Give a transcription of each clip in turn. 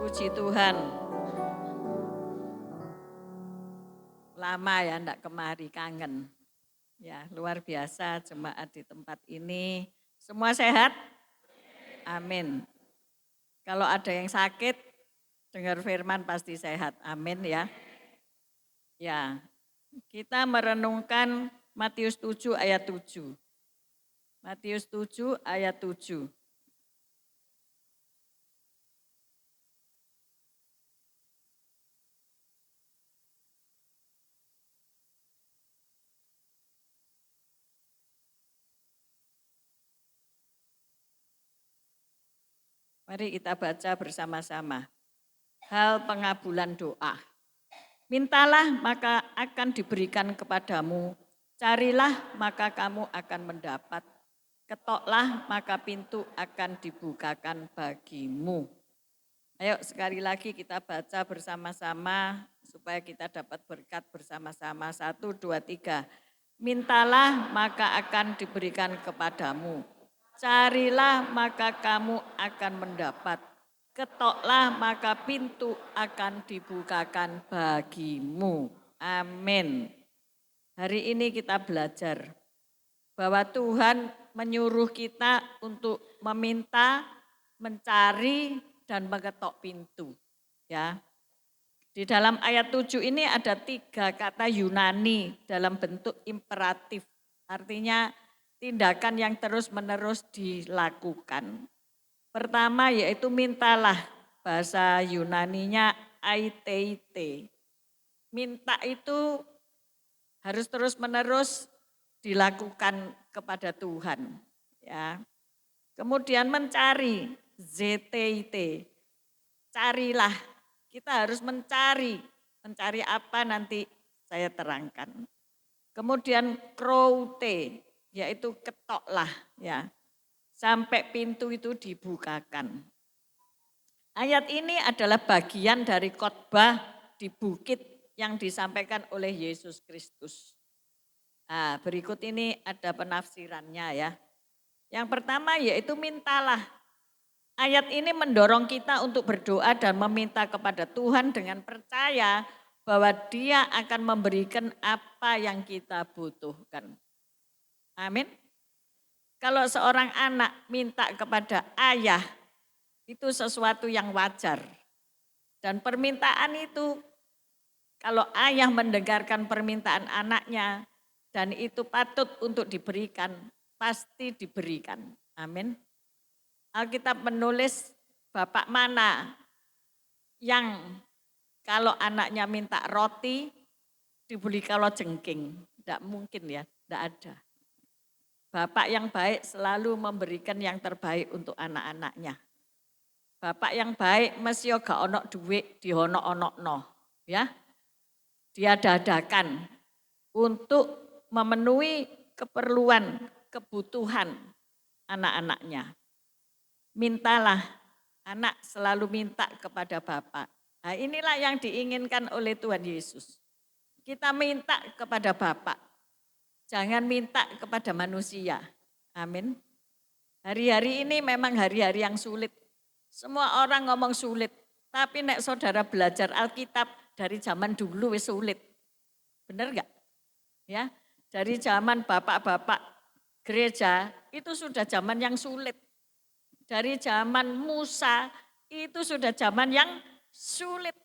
Puji Tuhan. Lama ya enggak kemari, kangen. Ya, luar biasa jemaat di tempat ini. Semua sehat? Amin. Kalau ada yang sakit, dengar firman pasti sehat. Amin ya. Ya, kita merenungkan Matius 7 ayat 7. Matius 7 ayat 7. Mari kita baca bersama-sama. Hal pengabulan doa. Mintalah maka akan diberikan kepadamu, carilah maka kamu akan mendapat, ketoklah maka pintu akan dibukakan bagimu. Ayo sekali lagi kita baca bersama-sama supaya kita dapat berkat bersama-sama. 1, 2, 3. Mintalah maka akan diberikan kepadamu, carilah maka kamu akan mendapat, ketoklah maka pintu akan dibukakan bagimu. Amin. Hari ini kita belajar bahwa Tuhan menyuruh kita untuk meminta, mencari, dan mengetok pintu. Ya. Di dalam ayat 7 ini ada 3 kata Yunani dalam bentuk imperatif. Artinya tindakan yang terus-menerus dilakukan. Pertama yaitu mintalah, bahasa Yunaninya aiteite. Minta itu harus terus-menerus dilakukan kepada Tuhan. Ya. Kemudian mencari, ZTIT, carilah. Kita harus mencari apa nanti saya terangkan. Kemudian kroute, yaitu ketoklah ya. Sampai pintu itu dibukakan. Ayat ini adalah bagian dari khotbah di bukit yang disampaikan oleh Yesus Kristus. Nah, berikut ini ada penafsirannya ya. Yang pertama yaitu mintalah. Ayat ini mendorong kita untuk berdoa dan meminta kepada Tuhan dengan percaya bahwa Dia akan memberikan apa yang kita butuhkan. Amin. Kalau seorang anak minta kepada ayah, itu sesuatu yang wajar. Dan permintaan itu, kalau ayah mendengarkan permintaan anaknya, dan itu patut untuk diberikan, pasti diberikan. Amin. Alkitab menulis bapak mana yang kalau anaknya minta roti, dibeli kalau jengking. Tidak mungkin ya, tidak ada. Bapak yang baik selalu memberikan yang terbaik untuk anak-anaknya. Bapak yang baik mesti gak ono duit dihonok-onokno, ya. Dia dadakan untuk memenuhi keperluan, kebutuhan anak-anaknya. Mintalah, anak selalu minta kepada Bapak. Nah, inilah yang diinginkan oleh Tuhan Yesus. Kita minta kepada Bapak. Jangan minta kepada manusia. Amin. Hari-hari ini memang hari-hari yang sulit. Semua orang ngomong sulit. Tapi nek saudara belajar Alkitab dari zaman dulu wis sulit. Benar enggak? Ya, dari zaman bapak-bapak gereja itu sudah zaman yang sulit. Dari zaman Musa itu sudah zaman yang sulit.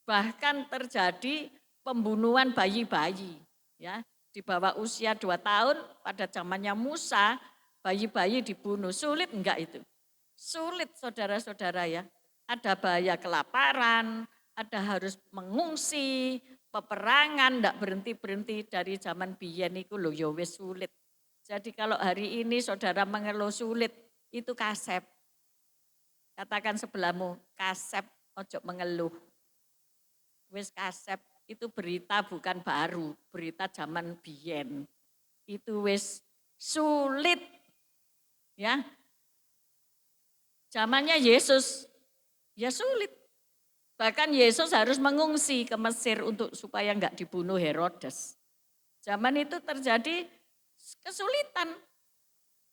Bahkan terjadi pembunuhan bayi-bayi. Ya, di bawah usia 2 tahun pada zamannya Musa, bayi-bayi dibunuh. Sulit enggak itu? Sulit saudara-saudara ya. Ada bahaya kelaparan, ada harus mengungsi, peperangan enggak berhenti-berhenti dari zaman biyen iku lho ya wis sulit. Jadi kalau hari ini saudara mengeluh sulit, itu kasep. Katakan sebelahmu, kasep ojo mengeluh. Wis kasep. Itu berita bukan baru, berita zaman biyen. Itu wis sulit. Ya. Zamannya Yesus, ya sulit. Bahkan Yesus harus mengungsi ke Mesir untuk supaya enggak dibunuh Herodes. Zaman itu terjadi kesulitan.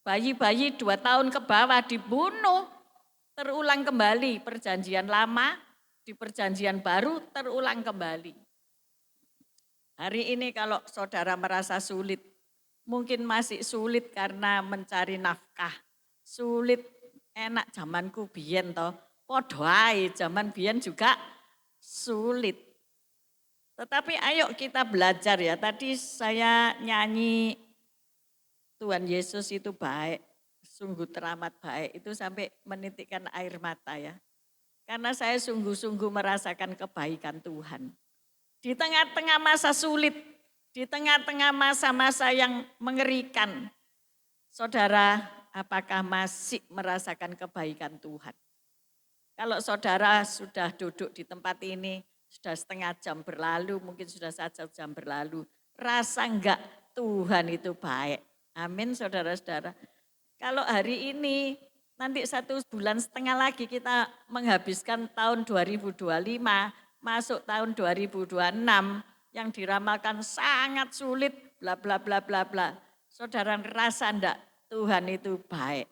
Bayi-bayi 2 tahun ke bawah dibunuh. terulang kembali perjanjian lama, di perjanjian baru terulang kembali. Hari ini kalau saudara merasa sulit, mungkin masih sulit karena mencari nafkah. Sulit, enak zamanku biyen toh, padha ae zaman biyen juga sulit. Tetapi ayo kita belajar ya. Tadi saya nyanyi Tuhan Yesus itu baik, sungguh teramat baik. Itu sampai menitikkan air mata ya. Karena saya sungguh-sungguh merasakan kebaikan Tuhan. Di tengah-tengah masa sulit, di tengah-tengah masa-masa yang mengerikan. Saudara, apakah masih merasakan kebaikan Tuhan? Kalau saudara sudah duduk di tempat ini, sudah setengah jam berlalu, mungkin sudah 1 jam berlalu, rasa enggak Tuhan itu baik. Amin saudara-saudara. Kalau hari ini, nanti 1,5 bulan lagi kita menghabiskan tahun 2025, masuk tahun 2026, yang diramalkan sangat sulit, bla bla bla bla bla. Saudara rasa enggak Tuhan itu baik?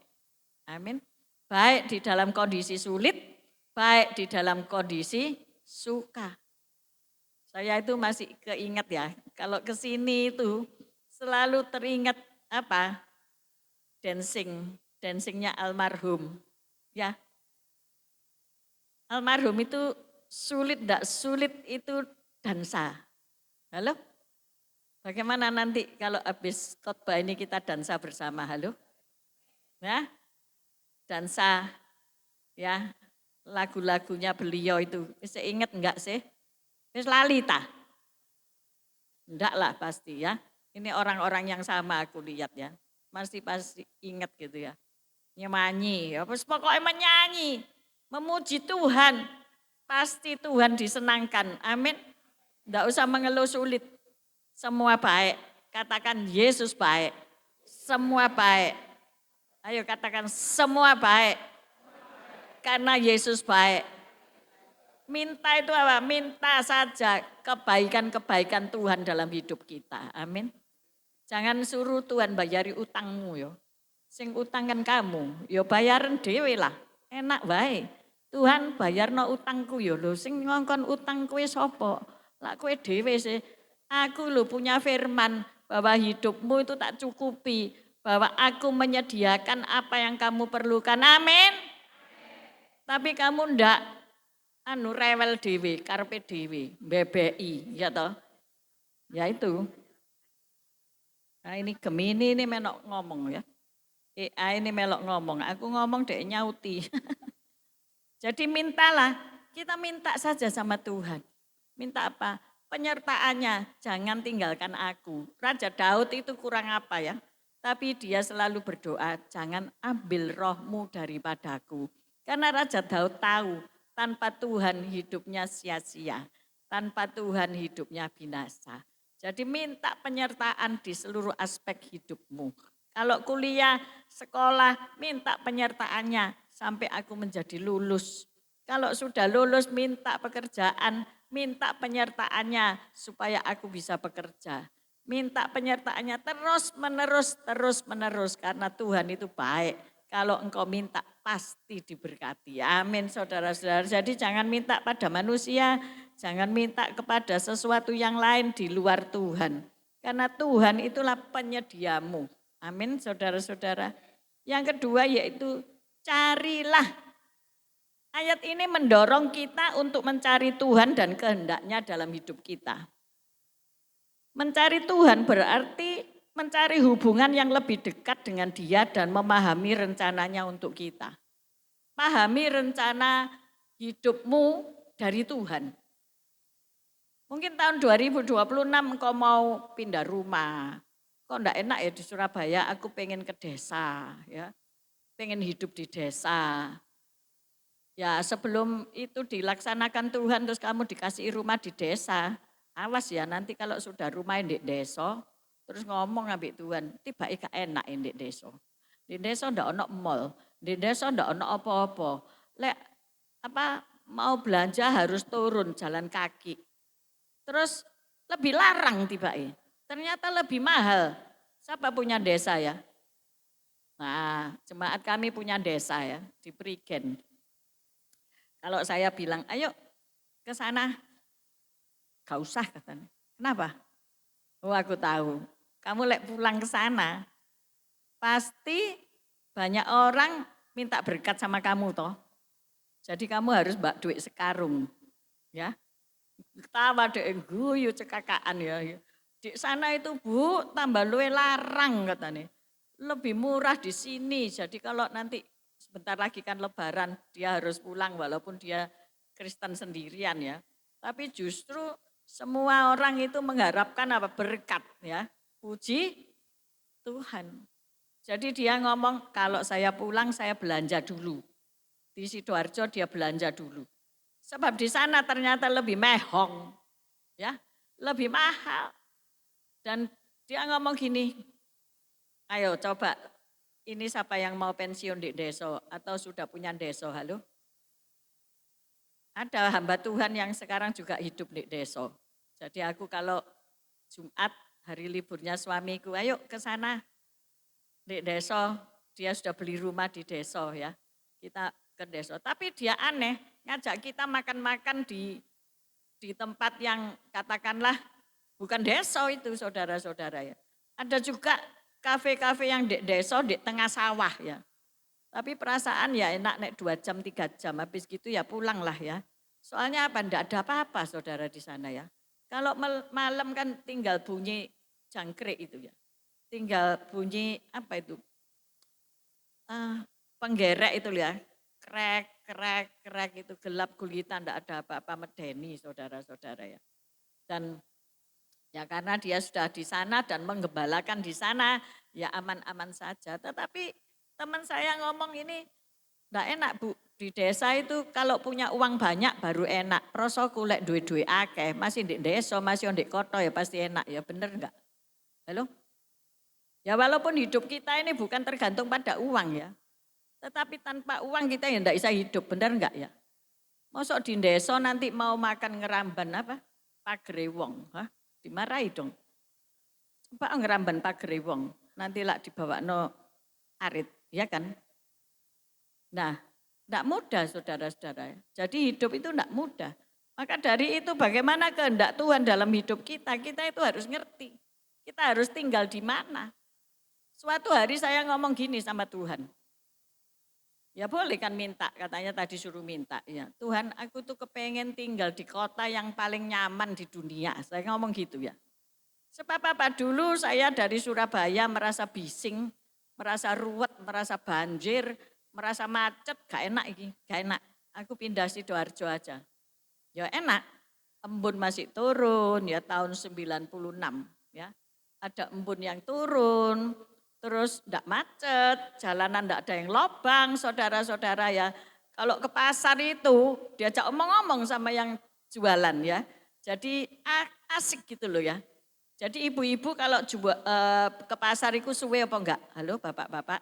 Amin. Baik di dalam kondisi sulit, baik di dalam kondisi suka. Saya itu masih keinget ya, kalau ke sini itu selalu teringat apa? Dancingnya almarhum. Ya. Almarhum itu sulit enggak sulit itu dansa. Halo? Bagaimana nanti kalau habis khotbah ini kita dansa bersama? Halo? Ya? Dansa ya, lagu-lagunya beliau itu. Bisa ingat enggak sih? Wis lali ta? Enggak lah pasti ya. Ini orang-orang yang sama aku lihat ya. Masih pasti ingat gitu ya. Nyanyi, ya pokoknya menyanyi, memuji Tuhan. Pasti Tuhan disenangkan. Amin. Enggak usah mengeluh sulit. Semua baik. Katakan Yesus baik. Semua baik. Ayo katakan semua baik. Karena Yesus baik. Minta itu apa? Minta saja kebaikan-kebaikan Tuhan dalam hidup kita. Amin. Jangan suruh Tuhan bayari utangmu yo. Sing utang kan kamu, yo bayaran dhewe lah. Enak wae. Tuhan bayarno utangku yo lho, sing ngongkon utang kowe sapa? Lah kowe dhewe sih. Aku lho punya firman bahwa hidupmu itu tak cukupi, bahwa aku menyediakan apa yang kamu perlukan. Amin. Tapi kamu ndak rewel dhewe, karepe dhewe, BBI, ya toh? Ya itu. Nah ini Gemini ini melok ngomong ya. AI ini melok ngomong, aku ngomong dek nyauti. Jadi mintalah, kita minta saja sama Tuhan. Minta apa? Penyertaannya, jangan tinggalkan aku. Raja Daud itu kurang apa ya? Tapi dia selalu berdoa, jangan ambil rohmu daripadaku. Karena Raja Daud tahu, tanpa Tuhan hidupnya sia-sia. Tanpa Tuhan hidupnya binasa. Jadi minta penyertaan di seluruh aspek hidupmu. Kalau kuliah, sekolah, minta penyertaannya sampai aku menjadi lulus. Kalau sudah lulus, minta pekerjaan, minta penyertaannya supaya aku bisa bekerja. Minta penyertaannya terus menerus karena Tuhan itu baik. Kalau engkau minta pasti diberkati. Amin saudara-saudara. Jadi jangan minta pada manusia, jangan minta kepada sesuatu yang lain di luar Tuhan. Karena Tuhan itulah penyediamu. Amin saudara-saudara. Yang kedua yaitu carilah. Ayat ini mendorong kita untuk mencari Tuhan dan kehendaknya dalam hidup kita. Mencari Tuhan berarti mencari hubungan yang lebih dekat dengan Dia dan memahami rencananya untuk kita. Pahami rencana hidupmu dari Tuhan. Mungkin tahun 2026 engkau mau pindah rumah. Kok enggak enak ya di Surabaya, aku pengen ke desa ya. Pengen hidup di desa. Ya sebelum itu dilaksanakan Tuhan terus kamu dikasih rumah di desa. Awas ya nanti kalau sudah rumah di desa, terus ngomong ambek Tuhan, tiba ika enak di desa. Di desa ndak ono mall, di desa ndak ono apa-apa. Lek apa mau belanja harus turun jalan kaki. Terus lebih larang tiba ternyata lebih mahal. Siapa punya desa ya? Nah, jemaat kami punya desa ya di Prigen. Kalau saya bilang, ayo ke sana, gak usah katanya. Kenapa? Oh aku tahu, kamu lek pulang ke sana, pasti banyak orang minta berkat sama kamu toh. Jadi kamu harus mbak duit sekarung, ya. Ketawa dek guyu cekakaan ya. Di sana itu Bu, tambah luwe larang katanya. Lebih murah di sini. Jadi kalau nanti sebentar lagi kan lebaran, dia harus pulang walaupun dia Kristen sendirian ya. Tapi justru semua orang itu mengharapkan apa? Berkat ya. Puji Tuhan. Jadi dia ngomong kalau saya pulang saya belanja dulu. Di Sidoarjo dia belanja dulu. Sebab di sana ternyata lebih mehong, ya, lebih mahal. Dan dia ngomong gini, ayo coba ini siapa yang mau pensiun di desa atau sudah punya desa, halo? Ada hamba Tuhan yang sekarang juga hidup di desa. Jadi aku kalau Jumat hari liburnya suamiku, ayo ke sana di desa, dia sudah beli rumah di desa ya. Kita ke desa. Tapi dia aneh, ngajak kita makan-makan di tempat yang katakanlah bukan desa itu saudara-saudara ya. Ada juga kafe-kafe yang di desa di tengah sawah ya. Tapi perasaan ya enak nek 2 jam 3 jam habis gitu ya pulang lah ya. Soalnya apa? Enggak ada apa-apa saudara di sana ya. Kalau malam kan tinggal bunyi jangkrik itu ya. Tinggal bunyi apa itu? Penggerek itu ya. Krek, krek, krek itu gelap gulita enggak ada apa-apa medeni saudara-saudara ya. Dan ya karena dia sudah di sana dan menggembalakan di sana, ya aman-aman saja. Tetapi teman saya ngomong ini, enggak enak Bu, di desa itu kalau punya uang banyak baru enak. Proso kulek duit-duit akeh, masih di desa, masih di kota ya pasti enak ya, bener enggak? Halo? Ya walaupun hidup kita ini bukan tergantung pada uang ya. Tetapi tanpa uang kita ya enggak bisa hidup, bener enggak ya? Masuk di desa nanti mau makan ngeramban apa? Pagrewong, hah? Dimarahi dong. Coba ngeramban pagere wong, nanti lah dibawa no arit, ya kan? Nah, tidak mudah saudara-saudara. Jadi hidup itu tidak mudah. Maka dari itu bagaimana kehendak Tuhan dalam hidup kita, kita itu harus ngerti. Kita harus tinggal di mana. Suatu hari saya ngomong gini sama Tuhan. Ya boleh kan minta, katanya tadi suruh minta. Ya Tuhan aku tuh kepengen tinggal di kota yang paling nyaman di dunia. Saya ngomong gitu ya. Sebab apa dulu saya dari Surabaya merasa bising, merasa ruwet, merasa banjir, merasa macet, gak enak ini, gak enak. Aku pindah Sidoarjo aja. Ya enak, embun masih turun ya tahun 96 ya. Ada embun yang turun, terus enggak macet, jalanan enggak ada yang lobang, saudara-saudara ya. Kalau ke pasar itu diajak omong-omong sama yang jualan ya. Jadi asik gitu loh ya. Jadi ibu-ibu kalau ke pasar itu suwe apa enggak? Halo bapak-bapak,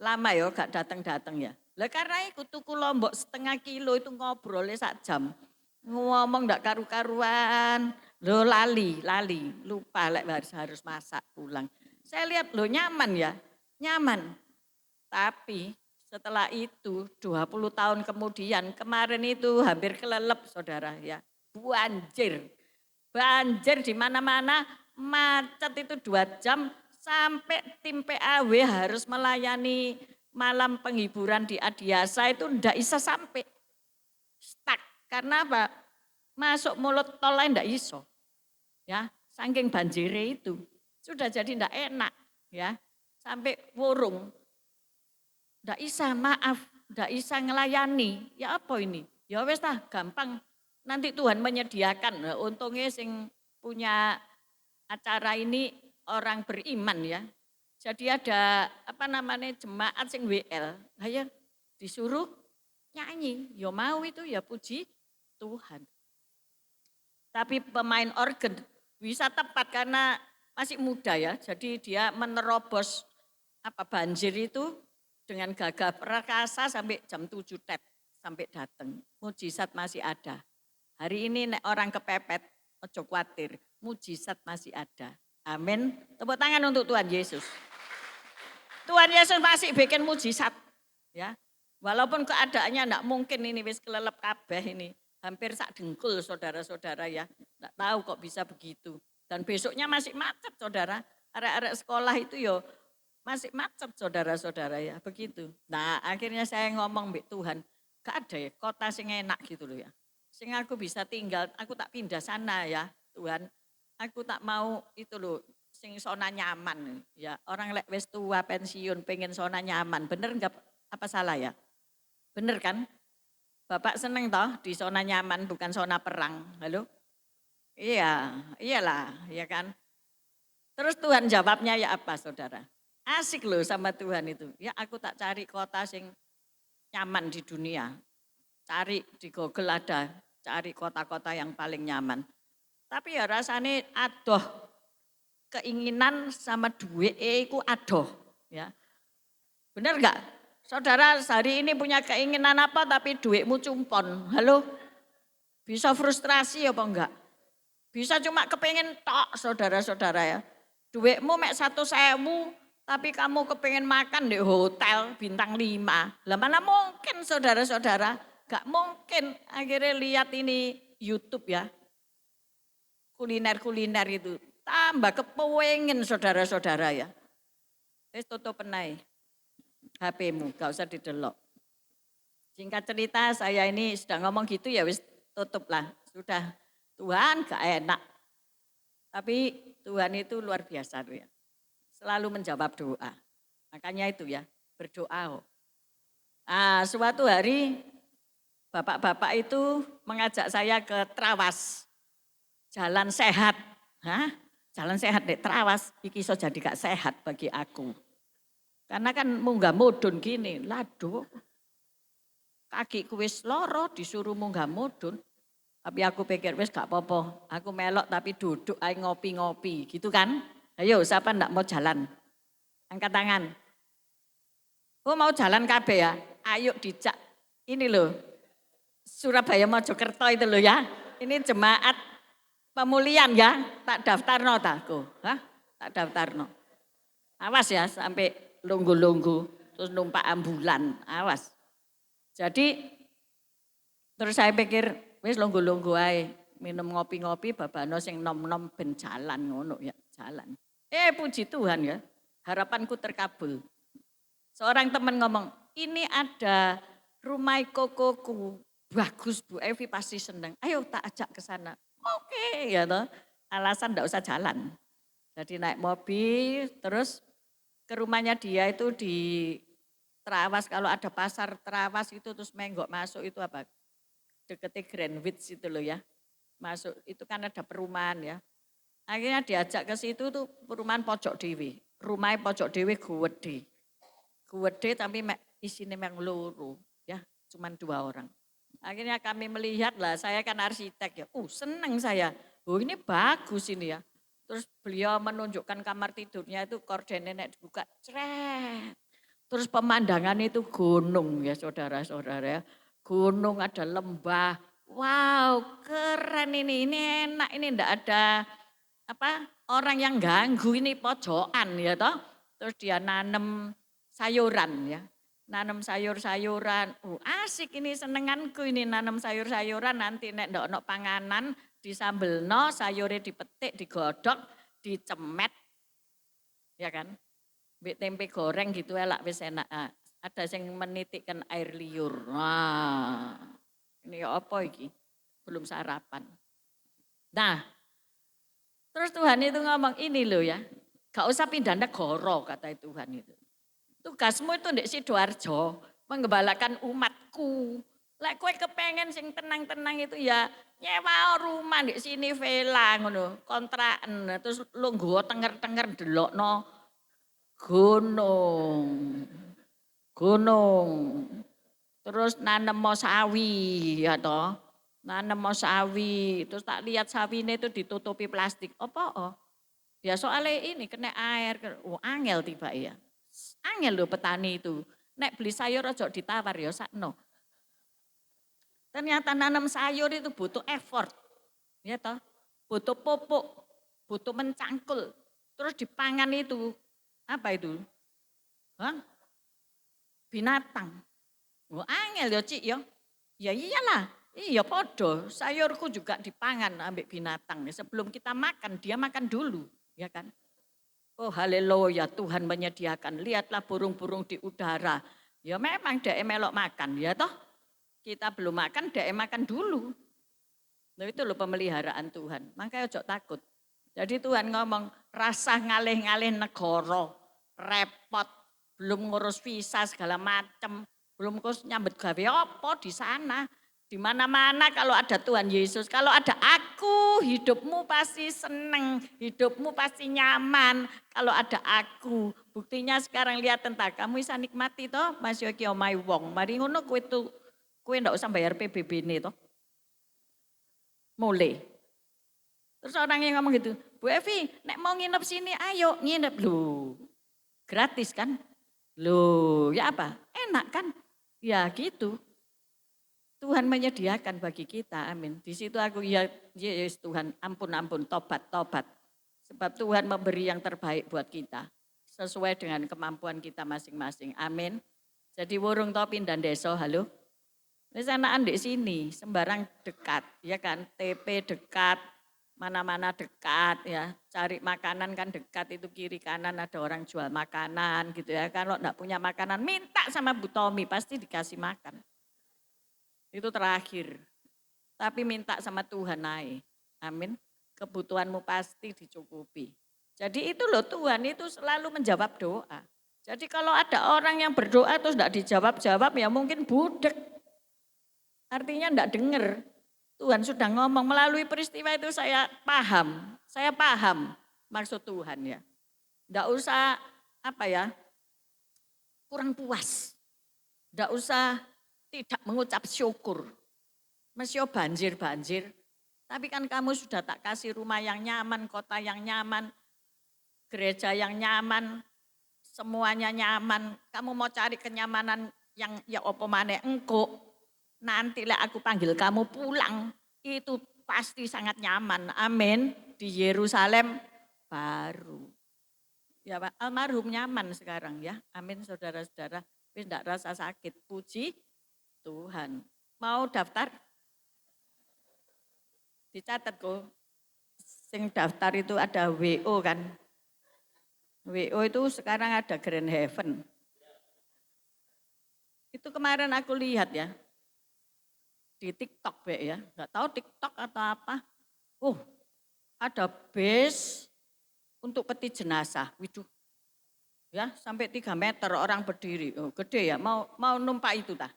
lama ya gak datang-datang ya. Lah karena itu tuku lombok setengah kilo itu ngobrolnya sak jam. Ngomong enggak karu-karuan, lo lali, lupa lek harus masak pulang. Saya lihat lo nyaman ya, nyaman. Tapi setelah itu 20 tahun kemudian, kemarin itu hampir kelelep saudara ya, banjir. Banjir di mana-mana, macet itu 2 jam sampai tim PAW harus melayani malam penghiburan di Adiasa itu ndak bisa sampai. Stuck. Karena apa? Masuk mulut tol lain ndak iso. Ya, saking banjirnya itu. Sudah jadi ndak enak, ya. Sampai wurung. Ndak bisa, maaf, ndak bisa ngelayani. Ya apa ini? Ya wes lah, gampang. Nanti Tuhan menyediakan, nah, untungnya sing punya acara ini orang beriman ya. Jadi ada apa namanya jemaat sing WL, ya disuruh nyanyi, ya mau itu ya puji Tuhan. Tapi pemain organ bisa tepat karena masih muda ya, jadi dia menerobos apa banjir itu dengan gagah perkasa sampai jam 7 tet sampai datang. Mujizat masih ada. Hari ini nek orang kepepet, ojo khawatir, mujizat masih ada. Amin. Tepuk tangan untuk Tuhan Yesus. Tuhan Yesus masih bikin mujizat. Ya. Walaupun keadaannya enggak mungkin ini wis kelelep kabeh ini. Hampir sak dengkul saudara-saudara ya. Enggak tahu kok bisa begitu. Dan besoknya masih macet saudara. Arek-arek sekolah itu yo masih macet saudara-saudara ya. Begitu. Nah akhirnya saya ngomong mbek Tuhan. Gak ada ya kota sing enak gitu loh ya. Sing aku bisa tinggal, aku tak pindah sana ya Tuhan. Aku tak mau itu loh sing zona nyaman ya. Orang lek wis tua pensiun pengen zona nyaman. Bener enggak apa salah ya? Bener kan? Bapak seneng toh di zona nyaman bukan zona perang. Halo? Iya, iyalah, ya kan? Terus Tuhan jawabnya ya apa saudara? Asik loh sama Tuhan itu. Ya aku tak cari kota sing nyaman di dunia. Cari di Google ada, cari kota-kota yang paling nyaman. Tapi ya rasanya adoh keinginan sama duit itu adoh. Ya. Bener enggak? Saudara hari ini punya keinginan apa tapi duitmu cumpon. Halo? Bisa frustrasi apa enggak? Bisa cuma kepengen tok saudara-saudara ya. Duitmu mek 100.000 tapi kamu kepengen makan di hotel bintang 5. Lah mana mungkin saudara-saudara? Gak mungkin. Akhirnya lihat ini YouTube ya. Kuliner-kuliner itu. Tambah kepengen saudara-saudara ya. Wis tutup penai. HP-mu gak usah didelok. Singkat cerita saya ini sudah ngomong gitu ya wis tutup lah. Sudah Tuhan gak enak. Tapi Tuhan itu luar biasa tuh ya. Selalu menjawab doa. Makanya itu ya berdoa. Nah, suatu hari bapak-bapak itu mengajak saya ke Trawas. Jalan sehat. Hah? Jalan sehat deh Trawas. Iki so jadi gak sehat bagi aku. Karena kan munggah mudun gini, lado. Kaki wis loro disuruh munggah mudun. Tapi aku pikir wis gak apa-apa. Aku melok tapi duduk ayo ngopi-ngopi gitu kan. Ayo siapa ndak mau jalan? Angkat tangan. Oh mau jalan KB ya? Ayo dijak. Ini loh Surabaya Mojokerto itu loh ya. Ini jemaat pemulihan ya. Tak daftarno takku. Hah? Tak daftarno. Awas ya sampai lunggu-lunggu terus numpak ambulan. Awas. Jadi terus saya pikir wis lunggu-lunggu ae minum ngopi-ngopi babano sing nom-nom ben jalan ngono ya, jalan. Puji Tuhan ya. Harapanku terkabul. Seorang teman ngomong, "Ini ada rumah kokoku. Bagus Bu Evi pasti senang. Ayo tak ajak ke sana." Oke ya toh. Alasan enggak usah jalan. Jadi naik mobil terus ke rumahnya dia itu di Trawas, kalau ada pasar Trawas itu terus menggok masuk itu apa? Deketi Greenwich itu loh ya. Masuk itu kan ada perumahan ya. Akhirnya diajak ke situ tuh perumahan pojok dewi. Rumahnya pojok dewi gede. Gede tapi isinya memang loro ya, cuman 2 orang. Akhirnya kami melihat lah, saya kan arsitek ya. Seneng saya. Oh ini bagus ini ya. Terus beliau menunjukkan kamar tidurnya itu korden nenek dibuka. Cret. Terus pemandangan itu gunung ya saudara-saudara ya. Gunung ada lembah. Wow keren ini enak ini enggak ada apa orang yang ganggu ini pojokan ya toh. Terus dia nanam sayuran ya. Nanam sayur-sayuran. Asik ini senenganku ini nanam sayur-sayuran nanti nek ndak ono panganan disambelno, sayure dipetik, digodok, dicemet. Ya kan? Mbek tempe goreng gitu elak wis enak. Ada yang menitikkan air liur. Wah. Ini apa iki? Belum sarapan. Nah, terus Tuhan itu ngomong ini loh ya. Gak usah pindah negara kata Tuhan itu. Tugasmu itu ndek Sidoarjo, menggembalakan umatku. Lek kowe kepengen sing tenang-tenang itu ya nyewa rumah ndek sini villa ngono, kontrakan terus lungguh tenger-tenger delokno gunung. Gunung. Terus nanem mau sawi ya toh. Nanem mau sawi, terus tak lihat sawine itu ditutupi plastik. Apa? Ya soalnya ini kena air, angel tiba ya. Angel loh petani itu. Nek beli sayur aja ditawar ya sakno. Ternyata nanam sayur itu butuh effort. Ya toh, butuh pupuk, butuh mencangkul. Terus dipangan itu apa itu? Hah? Binatang. Oh, angel ya Cik ya. Ya iyalah, iya podo. Sayurku juga dipangan ambek binatang. Sebelum kita makan, dia makan dulu, ya kan? Oh haleluya, Tuhan menyediakan. Lihatlah burung-burung di udara. Ya memang dia melok makan, ya toh. Kita belum makan, dia makan dulu. Nah, itu loh pemeliharaan Tuhan. Makanya ojo takut. Jadi Tuhan ngomong, rasa ngalih-ngalih negara, repot, belum ngurus visa segala macam, belum ngurus nyambut gawe apa di sana. Di mana-mana kalau ada Tuhan Yesus, kalau ada aku, hidupmu pasti seneng, hidupmu pasti nyaman. Kalau ada aku, buktinya sekarang lihat tentang kamu bisa nikmati toh, Mas Yogi omai wong. Mari ngono kue ndak usah bayar PBB ini toh. Mulai. Terus orang yang ngomong gitu, Bu Evi, nek mau nginep sini ayo nginep. Loh, gratis kan? Loh, ya apa? Enak kan? Ya gitu. Tuhan menyediakan bagi kita, amin. Di situ aku, ya yes Tuhan, ampun, tobat. Sebab Tuhan memberi yang terbaik buat kita. Sesuai dengan kemampuan kita masing-masing, amin. Jadi wurung topi dan deso, halo. Wis anakan di sini, sembarang dekat, ya kan? TP dekat, mana-mana dekat ya. Cari makanan kan dekat, itu kiri kanan ada orang jual makanan gitu ya. Kalau enggak punya makanan, minta sama Bu Tommy, pasti dikasih makan. Itu terakhir. Tapi minta sama Tuhan naik. Amin. Kebutuhanmu pasti dicukupi. Jadi itu loh Tuhan itu selalu menjawab doa. Jadi kalau ada orang yang berdoa terus enggak dijawab-jawab ya mungkin budek. Artinya enggak dengar. Tuhan sudah ngomong melalui peristiwa itu saya paham maksud Tuhan ya. Enggak usah apa ya, kurang puas. Enggak usah tidak mengucap syukur. Mesyo banjir, tapi kan kamu sudah tak kasih rumah yang nyaman, kota yang nyaman, gereja yang nyaman, semuanya nyaman. Kamu mau cari kenyamanan yang ya opo maneh engko. Nanti lah aku panggil kamu pulang, itu pasti sangat nyaman. Amin. Di Yerusalem baru. Ya Pak, almarhum nyaman sekarang ya. Amin saudara-saudara. Wis enggak rasa sakit. Puji Tuhan. Mau daftar? Dicatat kok. Sing daftar itu ada WO kan. WO itu sekarang ada Grand Heaven. Itu kemarin aku lihat ya. Di TikTok ya, nggak tahu TikTok atau apa. Ada base untuk peti jenazah. Widuh, ya sampai 3 meter orang berdiri. Oh, gede ya, mau numpak itu tah.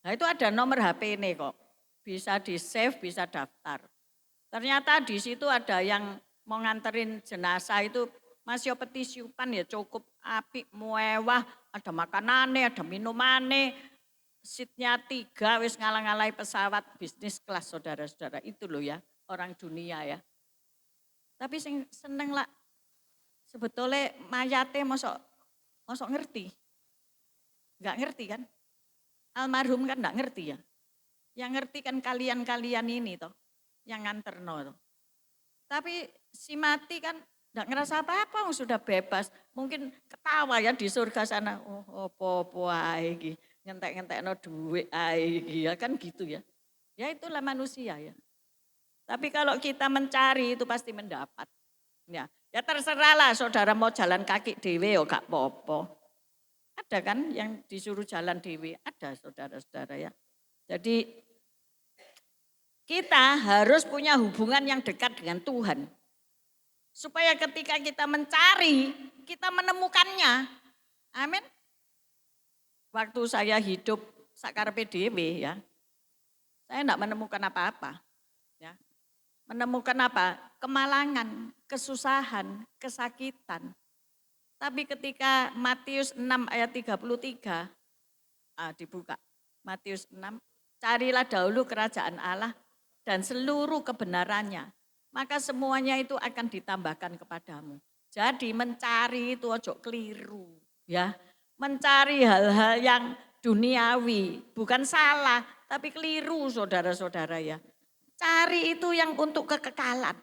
Nah itu ada nomor HP ini kok, bisa di save, bisa daftar. Ternyata di situ ada yang mau nganterin jenazah itu masih peti siupan ya cukup apik, mewah, ada makanannya, ada minumannya. Seatnya 3 wis ngalang-alai pesawat bisnis kelas saudara-saudara itu loh ya orang dunia ya. Tapi seneng lah sebetulnya mayate mosok ngerti, nggak ngerti kan? Almarhum kan nggak ngerti ya. Yang ngerti kan kalian ini toh, yang nganterno toh. Tapi si mati kan nggak ngerasa apa-apa, sudah bebas. Mungkin ketawa ya di surga sana. Oh apa-apa ae ngentek-ngentekno duit ae ya kan gitu ya. Ya itulah manusia ya. Tapi kalau kita mencari itu pasti mendapat. Ya terserahlah saudara mau jalan kaki dewe ya gak apa-apa. Ada kan yang disuruh jalan dewe, ada saudara-saudara ya. Jadi kita harus punya hubungan yang dekat dengan Tuhan. Supaya ketika kita mencari, kita menemukannya. Amin. Waktu saya hidup sakarpe dhewe ya, saya enggak menemukan apa-apa. Ya. Menemukan apa? Kemalangan, kesusahan, kesakitan. Tapi ketika Matius 6 ayat 33, dibuka. Matius 6, carilah dahulu kerajaan Allah dan seluruh kebenarannya. Maka semuanya itu akan ditambahkan kepadamu. Jadi mencari itu ojo keliru. Ya. Mencari hal-hal yang duniawi, bukan salah, tapi keliru saudara-saudara ya. Cari itu yang untuk kekekalan.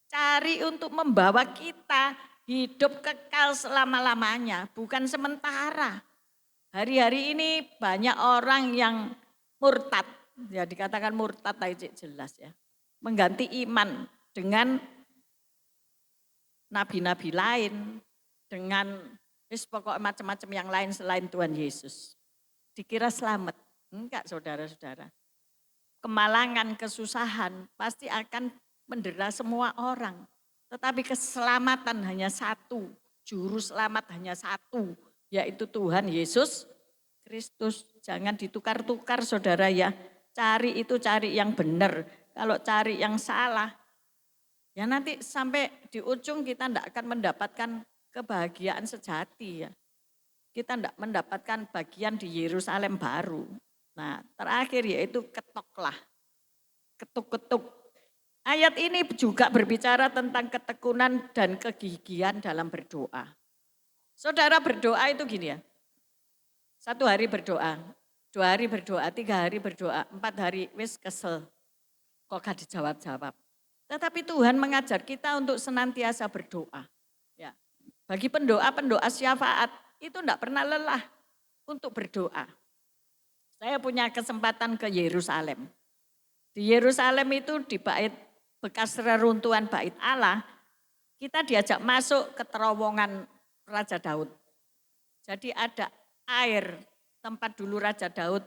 Cari untuk membawa kita hidup kekal selama-lamanya, bukan sementara. Hari-hari ini banyak orang yang murtad, ya dikatakan murtad aja jelas ya. Mengganti iman dengan nabi-nabi lain, dengan pokok macam-macam yang lain selain Tuhan Yesus. Dikira selamat. Enggak saudara-saudara. Kemalangan, kesusahan pasti akan mendera semua orang. Tetapi keselamatan hanya satu, juru selamat hanya satu, yaitu Tuhan Yesus Kristus. Jangan ditukar-tukar saudara ya. Cari itu cari yang benar. Kalau cari yang salah, ya nanti sampai di ujung kita tidak akan mendapatkan kebahagiaan sejati ya. Kita tidak mendapatkan bagian di Yerusalem baru. Nah terakhir yaitu ketoklah, ketuk-ketuk. Ayat ini juga berbicara tentang ketekunan dan kegigihan dalam berdoa. Saudara berdoa itu gini ya, 1 hari berdoa, 2 hari berdoa, 3 hari berdoa, 4 hari wis kesel, kok gak dijawab-jawab. Tetapi Tuhan mengajar kita untuk senantiasa berdoa. Ya. Bagi pendoa syafaat itu tidak pernah lelah untuk berdoa. Saya punya kesempatan ke Yerusalem. Di Yerusalem itu di bait bekas reruntuhan bait Allah, kita diajak masuk ke terowongan Raja Daud. Jadi ada air tempat dulu Raja Daud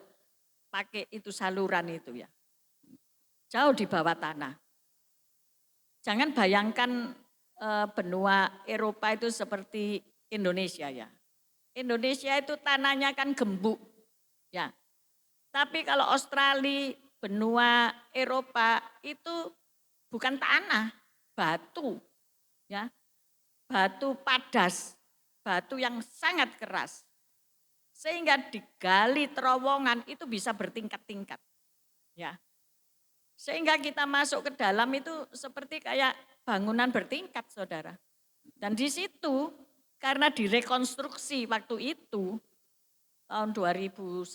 pakai itu saluran itu ya. Jauh di bawah tanah. Jangan bayangkan benua Eropa itu seperti Indonesia ya. Indonesia itu tanahnya kan gembuk ya. Tapi kalau Australia, benua Eropa itu bukan tanah, batu ya. Batu padas, batu yang sangat keras. Sehingga digali terowongan itu bisa bertingkat-tingkat. Ya. Sehingga kita masuk ke dalam itu seperti kayak bangunan bertingkat saudara. Dan di situ karena direkonstruksi waktu itu tahun 2011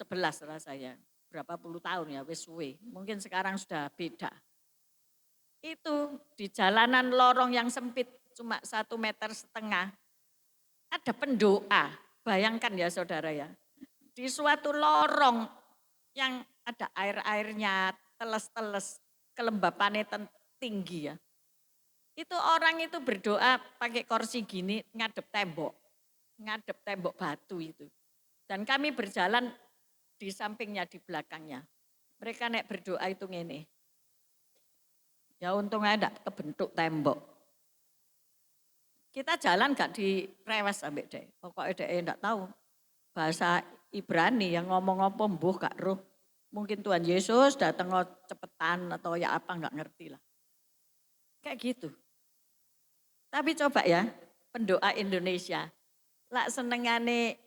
rasanya, berapa puluh tahun ya wis suwe, mungkin sekarang sudah beda. Itu di jalanan lorong yang sempit cuma 1,5 meter, ada pendoa, bayangkan ya saudara ya. Di suatu lorong yang ada air-airnya, teles-teles, kelembapannya tinggi ya. Itu orang itu berdoa pakai kursi gini ngadep tembok batu itu. Dan kami berjalan di sampingnya, di belakangnya. Mereka naik berdoa itu ngene. Ya untungnya enggak kebentuk tembok. Kita jalan gak direwes sampai deh. Pokoknya deh enggak tahu. Bahasa Ibrani yang ngomong apa mbuh gak roh. Mungkin Tuhan Yesus datang cepetan atau ya apa enggak ngerti lah. Kayak gitu. Tapi coba ya, pendoa Indonesia. Lak senengane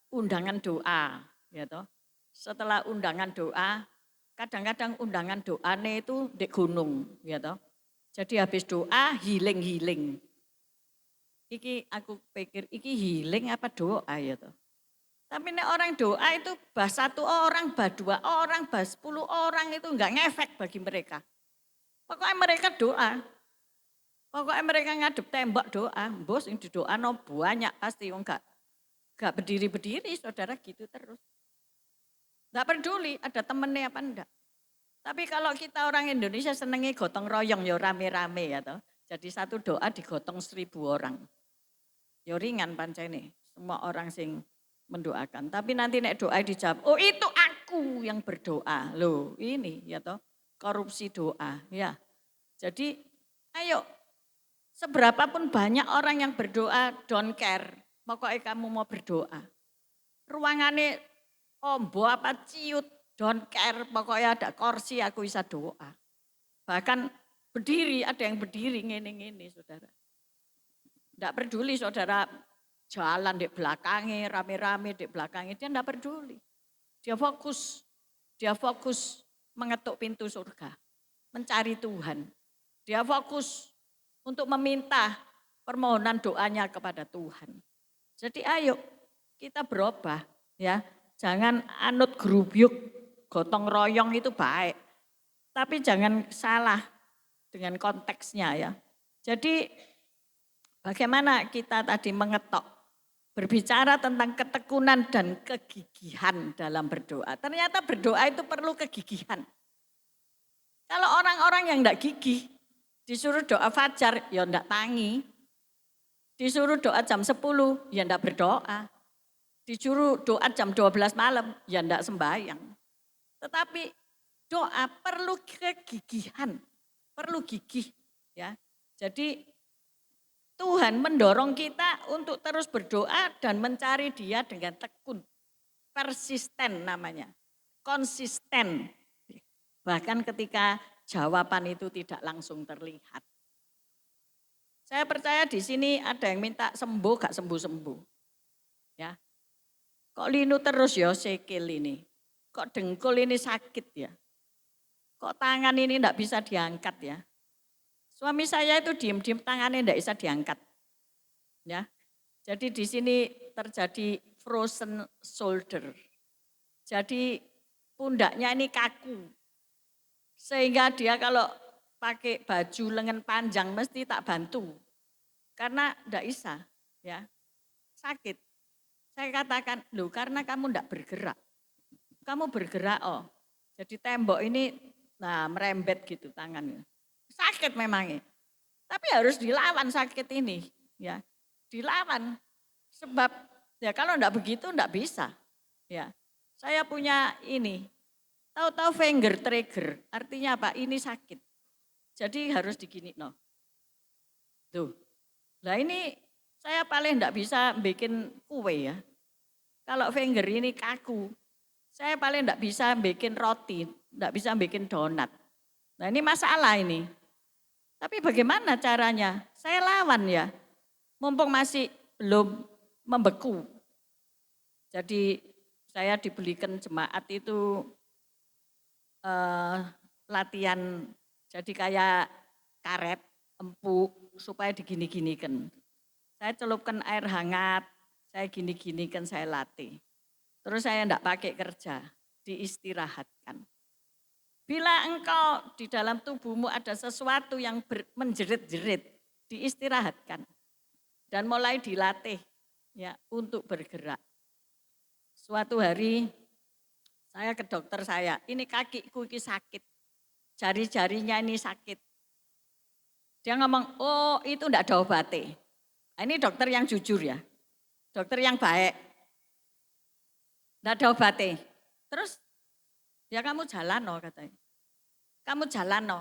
undangan doa, ya toh. Setelah undangan doa, kadang-kadang undangan doane itu di gunung, ya toh. Jadi habis doa healing. Iki aku pikir iki healing apa doa ya toh. Tapi nek orang doa itu bah 1 orang, bah 2 orang, bah 10 orang itu enggak ngefek bagi mereka. Pokoknya mereka doa. Pokoknya mereka ngadep tembok doa. Bos yang didoa no banyak pasti enggak berdiri-berdiri saudara gitu terus. Enggak peduli ada temennya apa enggak. Tapi kalau kita orang Indonesia senengnya gotong royong ya rame-rame ya toh. Jadi satu doa digotong 1.000 orang. Ya ringan pancene semua orang sing mendoakan. Tapi nanti nek doa dijawab, oh itu aku yang berdoa. Loh ini ya toh korupsi doa ya. Jadi ayo seberapapun banyak orang yang berdoa don't care. Pokoknya kamu mau berdoa. Ruangannya ombo apa ciut don't care. Pokoknya ada kursi aku bisa doa. Bahkan berdiri ada yang berdiri ngene-ngene saudara. Tidak peduli saudara jalan di belakangnya, rame-rame di belakangnya, dia tidak peduli. Dia fokus mengetuk pintu surga, mencari Tuhan. Dia fokus untuk meminta permohonan doanya kepada Tuhan. Jadi ayo kita berubah ya, jangan anut gerubyuk, gotong royong itu baik. Tapi jangan salah dengan konteksnya ya. Jadi bagaimana kita tadi mengetok berbicara tentang ketekunan dan kegigihan dalam berdoa. Ternyata berdoa itu perlu kegigihan. Kalau orang-orang yang enggak gigih, disuruh doa fajar, ya enggak tangi. Disuruh doa jam 10, ya enggak berdoa. Disuruh doa jam 12 malam, ya enggak sembahyang. Tetapi doa perlu kegigihan, perlu gigih. Ya. Jadi Tuhan mendorong kita untuk terus berdoa dan mencari Dia dengan tekun. Persisten namanya, konsisten. Bahkan ketika jawaban itu tidak langsung terlihat. Saya percaya di sini ada yang minta sembuh, gak sembuh-sembuh. Ya. Kok linu terus ya sikil ini? Kok dengkul ini sakit ya? Kok tangan ini enggak bisa diangkat ya? Suami saya itu diem-diem tangannya enggak bisa diangkat. Ya. Jadi di sini terjadi frozen shoulder. Jadi pundaknya ini kaku. Sehingga dia kalau pakai baju lengan panjang mesti tak bantu. Karena enggak bisa, ya. Sakit. Saya katakan, loh karena kamu enggak bergerak. Kamu bergerak, oh. Jadi tembok ini merembet gitu tangannya. Sakit memangnya. Tapi harus dilawan sakit ini, ya. Dilawan. Sebab ya kalau enggak begitu enggak bisa. Ya. Saya punya ini. Tahu-tahu finger trigger, artinya apa? Ini sakit. Jadi harus digini, no. Tuh. Nah ini saya paling enggak bisa bikin kue ya. Kalau finger ini kaku, saya paling enggak bisa bikin roti, enggak bisa bikin donat. Nah ini masalah ini. Tapi bagaimana caranya? Saya lawan ya. Mumpung masih belum membeku. Jadi saya dibelikan jemaat itu latihan jadi kayak karet, empuk supaya digini-ginikan. Saya celupkan air hangat, saya gini-ginikan, saya latih. Terus saya enggak pakai kerja, diistirahatkan. Bila engkau di dalam tubuhmu ada sesuatu yang menjerit-jerit, diistirahatkan. Dan mulai dilatih ya untuk bergerak. Suatu hari saya ke dokter saya, ini kakiku ini sakit, jari-jarinya ini sakit. Dia ngomong, oh itu enggak ada obatnya. Nah, ini dokter yang jujur ya, dokter yang baik. Enggak ada obatnya. Terus ya kamu jalan no katanya. Kamu jalan no,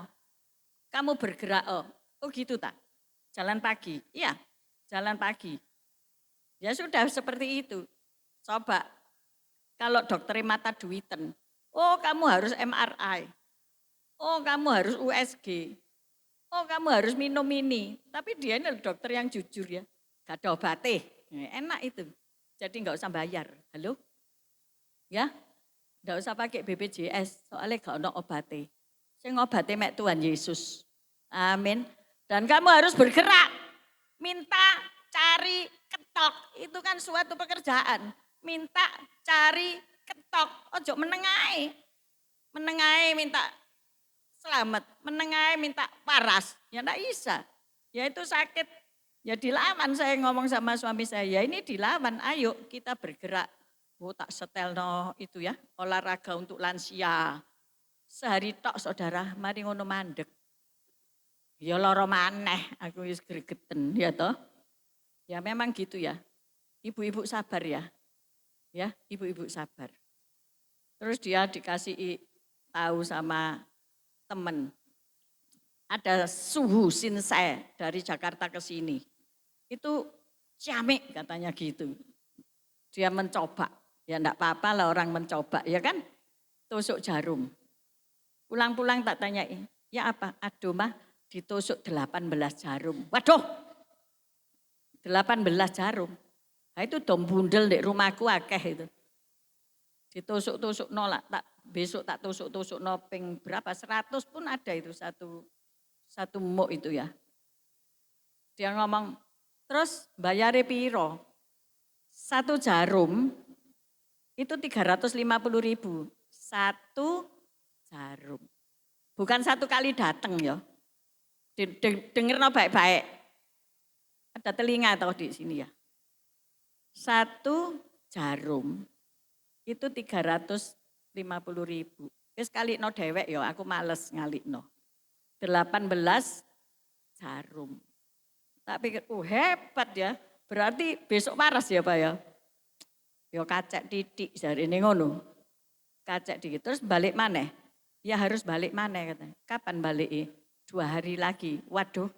kamu bergerak oh. Oh gitu tak? Jalan pagi, iya jalan pagi. Ya sudah seperti itu. Coba kalau dokter mata duiten, oh kamu harus MRI, oh kamu harus USG, oh kamu harus minum ini. Tapi dia ini dokter yang jujur ya, gak ada obatnya, enak itu. Jadi nggak usah bayar, halo? Ya, nggak usah pakai BPJS, soalnya gak ada obatnya. Saya ngobati mek Tuhan Yesus, amin. Dan kamu harus bergerak, minta, cari, ketok, itu kan suatu pekerjaan. Minta, cari, ketok, ojo menengai. Menengai minta selamat, menengai minta waras, ya enggak bisa. Ya itu sakit, ya dilawan saya ngomong sama suami saya, ya ini dilawan, ayo kita bergerak. Oh tak setel no itu ya, olahraga untuk lansia. Sehari tok saudara, mari ngono mandek. Ya lara maneh, aku wis gregeten ya toh. Ya memang gitu ya. Ibu-ibu sabar ya. Ya, ibu-ibu sabar. Terus dia dikasih tahu sama temen. Ada suhu sinsai dari Jakarta ke sini. Itu ciamik katanya gitu. Dia mencoba. Ya enggak apa-apa lah orang mencoba ya kan. Tusuk jarum. Pulang-pulang tak tanyain, ya apa? Aduh mah ditusuk 18 jarum. Waduh, 18 jarum. Nah itu dom bundel di rumahku akeh itu. Ditusuk-tusuk nolak, tak besok tak tusuk-tusuk noping berapa? 100 pun ada itu satu muk itu ya. Dia ngomong, terus bayare piro? Satu jarum itu 350.000. Satu jarum. Bukan satu kali datang ya. Dengar no baik-baik. Ada telinga atau di sini ya. Satu jarum itu 350.000. Wis kalikno dhewek ya, aku males ngalikno. 18 jarum. Tak pikir, hebat ya. Berarti besok waras ya Pak ya. Ya kacek titik jarine ngono. Kacek dikit terus balik maneh. Ya harus balik maneh katanya. Kapan balik? 2 hari lagi. Waduh,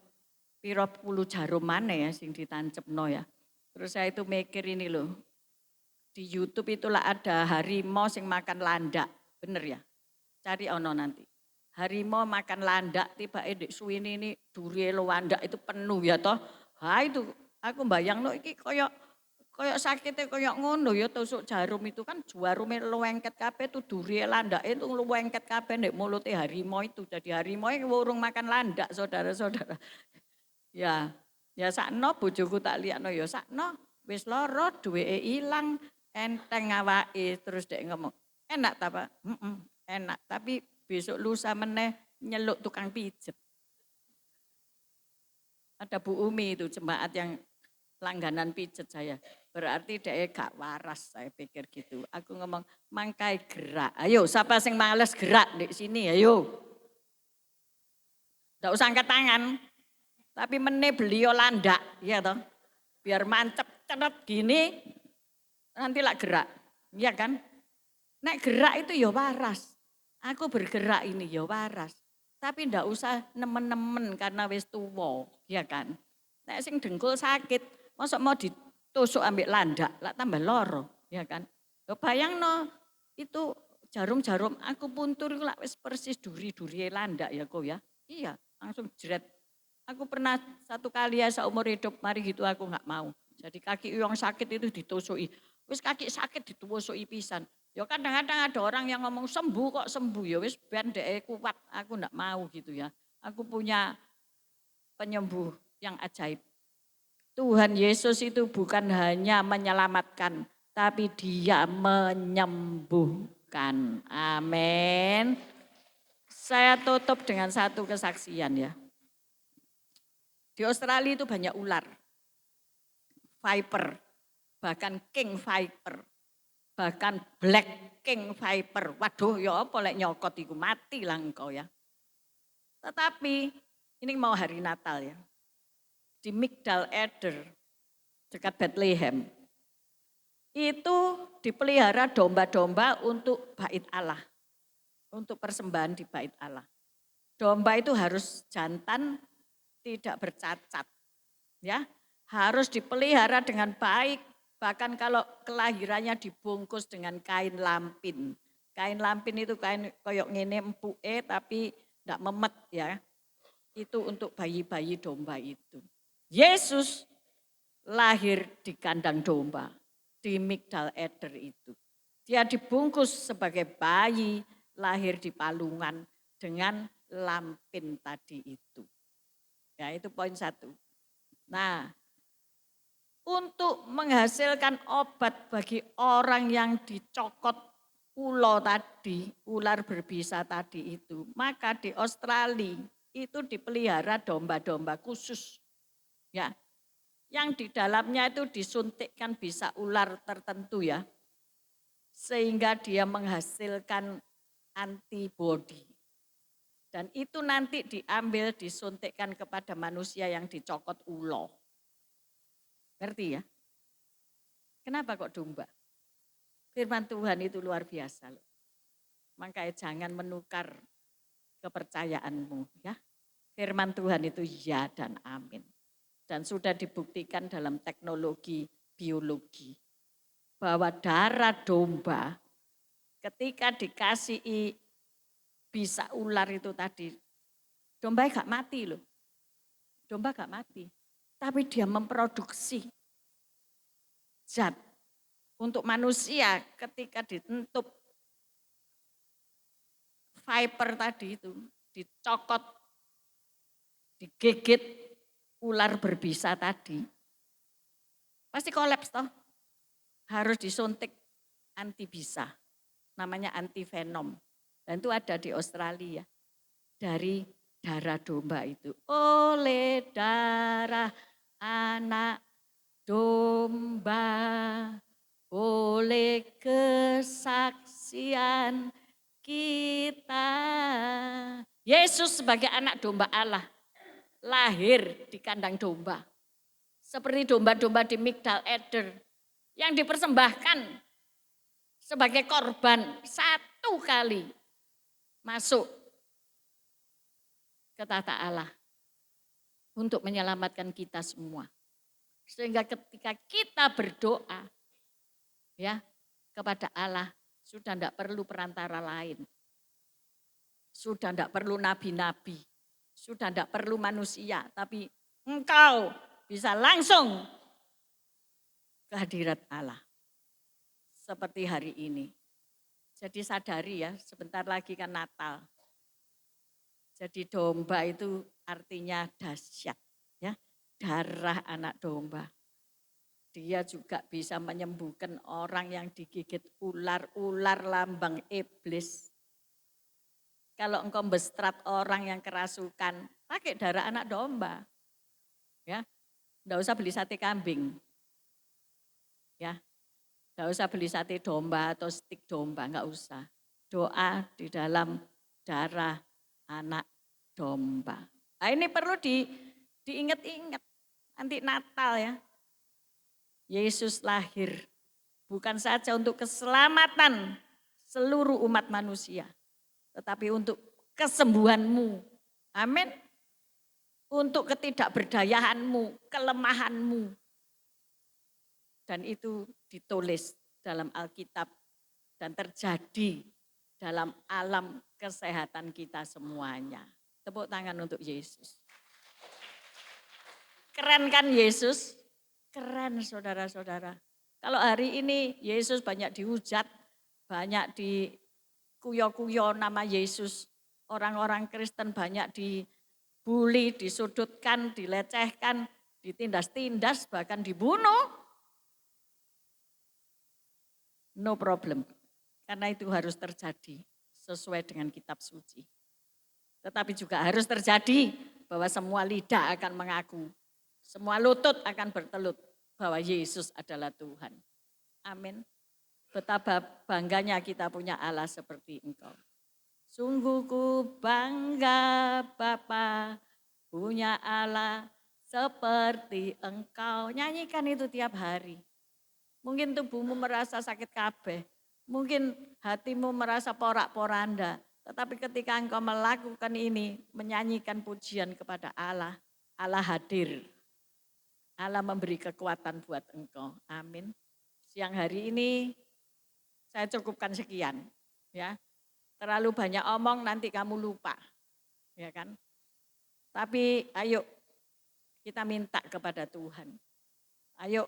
piro puluh jarum maneh ya sing ditancepno ya. Terus saya itu mikir ini loh. Di YouTube itulah ada harimau sing makan landak. Bener ya? Cari ono nanti. Harimau makan landak, tiba edek suwini ini duri landak itu penuh ya toh. Ha itu aku bayangno iki koyok sakitnya koyok ngono ya tusuk jarum itu kan jarume luwengket kabeh tuh duri landak itu luwengket kabeh nek mulute harimau itu. Jadi harimau itu urung makan landak saudara-saudara. Ya, ya sakno bojoku tak liakno ya sakno wis lara duweke ilang enteng awake terus dek ngomong enak ta Pak? Enak tapi besok lusa meneh nyeluk tukang pijet. Ada Bu Umi itu jemaat yang langganan pijet saya. Berarti dia gak waras saya pikir gitu. Aku ngomong mangkai gerak. Ayo siapa sing males gerak di sini ayo. Nggak usah angkat tangan. Tapi meneh beliau landak ya toh. Biar mancep cepet gini nanti lah gerak. Iya kan? Nek gerak itu ya waras. Aku bergerak ini ya waras. Tapi ndak usah nemen-nemen karena wis tuwa, ya kan. Nek sing dengkul sakit, mosok mau ditusuk ambek landak, lah tambah loro, ya kan. Yo bayangno itu jarum-jarum aku puntur iku lak wis persis duri-duri landak ya kok ya. Iya, langsung jret. Aku pernah satu kali ya seumur hidup, mari gitu aku nggak mau. Jadi kaki yang sakit itu ditusuki. Wis kaki sakit ditusuki pisan. Ya kadang-kadang ada orang yang ngomong sembuh kok sembuh ya wis ben dhek kuat, aku ndak mau gitu ya. Aku punya penyembuh yang ajaib. Tuhan Yesus itu bukan hanya menyelamatkan, tapi Dia menyembuhkan. Amin. Saya tutup dengan satu kesaksian ya. Di Australia itu banyak ular, viper, bahkan king viper, bahkan black king viper. Waduh ya apa lek nyokot iku mati lah engkau ya. Tetapi ini mau hari Natal ya. Di Migdal Eder dekat Bethlehem. Itu dipelihara domba-domba untuk bait Allah. Untuk persembahan di bait Allah. Domba itu harus jantan tidak bercacat. Ya, harus dipelihara dengan baik. Bahkan kalau kelahirannya dibungkus dengan kain lampin. Kain lampin itu kain koyok ngene empuke tapi tidak memet ya. Itu untuk bayi-bayi domba itu. Yesus lahir di kandang domba di Migdal Eder itu. Dia dibungkus sebagai bayi lahir di palungan dengan lampin tadi itu. Ya itu poin satu. Nah, untuk menghasilkan obat bagi orang yang dicokot ular berbisa tadi itu, maka di Australia itu dipelihara domba-domba khusus. Ya, yang di dalamnya itu disuntikkan bisa ular tertentu ya, sehingga dia menghasilkan antibodi. Dan itu nanti diambil disuntikkan kepada manusia yang dicokot ulo. Ngerti ya? Kenapa kok domba? Firman Tuhan itu luar biasa loh. Makanya jangan menukar kepercayaanmu ya. Firman Tuhan itu ya dan amin. Dan sudah dibuktikan dalam teknologi biologi. Bahwa darah domba ketika dikasih bisa ular itu tadi, domba gak mati loh. Domba gak mati. Tapi dia memproduksi zat untuk manusia ketika ditentup viper tadi itu, dicokot, digigit ular berbisa tadi, pasti kolaps toh. Harus disuntik antibisa, namanya antivenom. Dan itu ada di Australia, dari darah domba itu. Oleh darah anak domba oleh kesaksian kita. Yesus sebagai anak domba Allah lahir di kandang domba. Seperti domba-domba di Migdal Eder yang dipersembahkan sebagai korban satu kali masuk ke tahta Allah untuk menyelamatkan kita semua. Sehingga ketika kita berdoa ya kepada Allah, sudah tidak perlu perantara lain. Sudah tidak perlu nabi-nabi, sudah tidak perlu manusia, tapi engkau bisa langsung ke hadirat Allah. Seperti hari ini. Jadi sadari ya, sebentar lagi kan Natal. Jadi domba itu artinya dahsyat, ya, darah anak domba. Dia juga bisa menyembuhkan orang yang digigit ular lambang iblis. Kalau engkau bestrat orang yang kerasukan, pakai darah anak domba. Ya, enggak usah beli sate kambing. Ya, enggak usah beli sate domba atau stik domba, enggak usah. Doa di dalam darah anak domba. Nah, ini perlu diingat-ingat nanti Natal ya. Yesus lahir bukan saja untuk keselamatan seluruh umat manusia, tetapi untuk kesembuhanmu. Amin. Untuk ketidakberdayaanmu, kelemahanmu. Dan itu ditulis dalam Alkitab dan terjadi dalam alam kesehatan kita semuanya. Tepuk tangan untuk Yesus. Keren kan Yesus? Keren saudara-saudara. Kalau hari ini Yesus banyak dihujat, banyak dikuyo-kuyo nama Yesus. Orang-orang Kristen banyak dibully, disudutkan, dilecehkan, ditindas-tindas, bahkan dibunuh. No problem, karena itu harus terjadi sesuai dengan kitab suci. Tetapi juga harus terjadi bahwa semua lidah akan mengaku. Semua lutut akan bertelut bahwa Yesus adalah Tuhan. Amin. Betapa bangganya kita punya Allah seperti Engkau. Sungguh ku bangga Bapa punya Allah seperti Engkau. Nyanyikan itu tiap hari. Mungkin tubuhmu merasa sakit kabeh. Mungkin hatimu merasa porak-poranda. Tetapi ketika engkau melakukan ini, menyanyikan pujian kepada Allah, Allah hadir. Allah memberi kekuatan buat engkau. Amin. Siang hari ini saya cukupkan sekian. Ya, terlalu banyak omong nanti kamu lupa. Ya kan? Tapi ayo kita minta kepada Tuhan. Ayo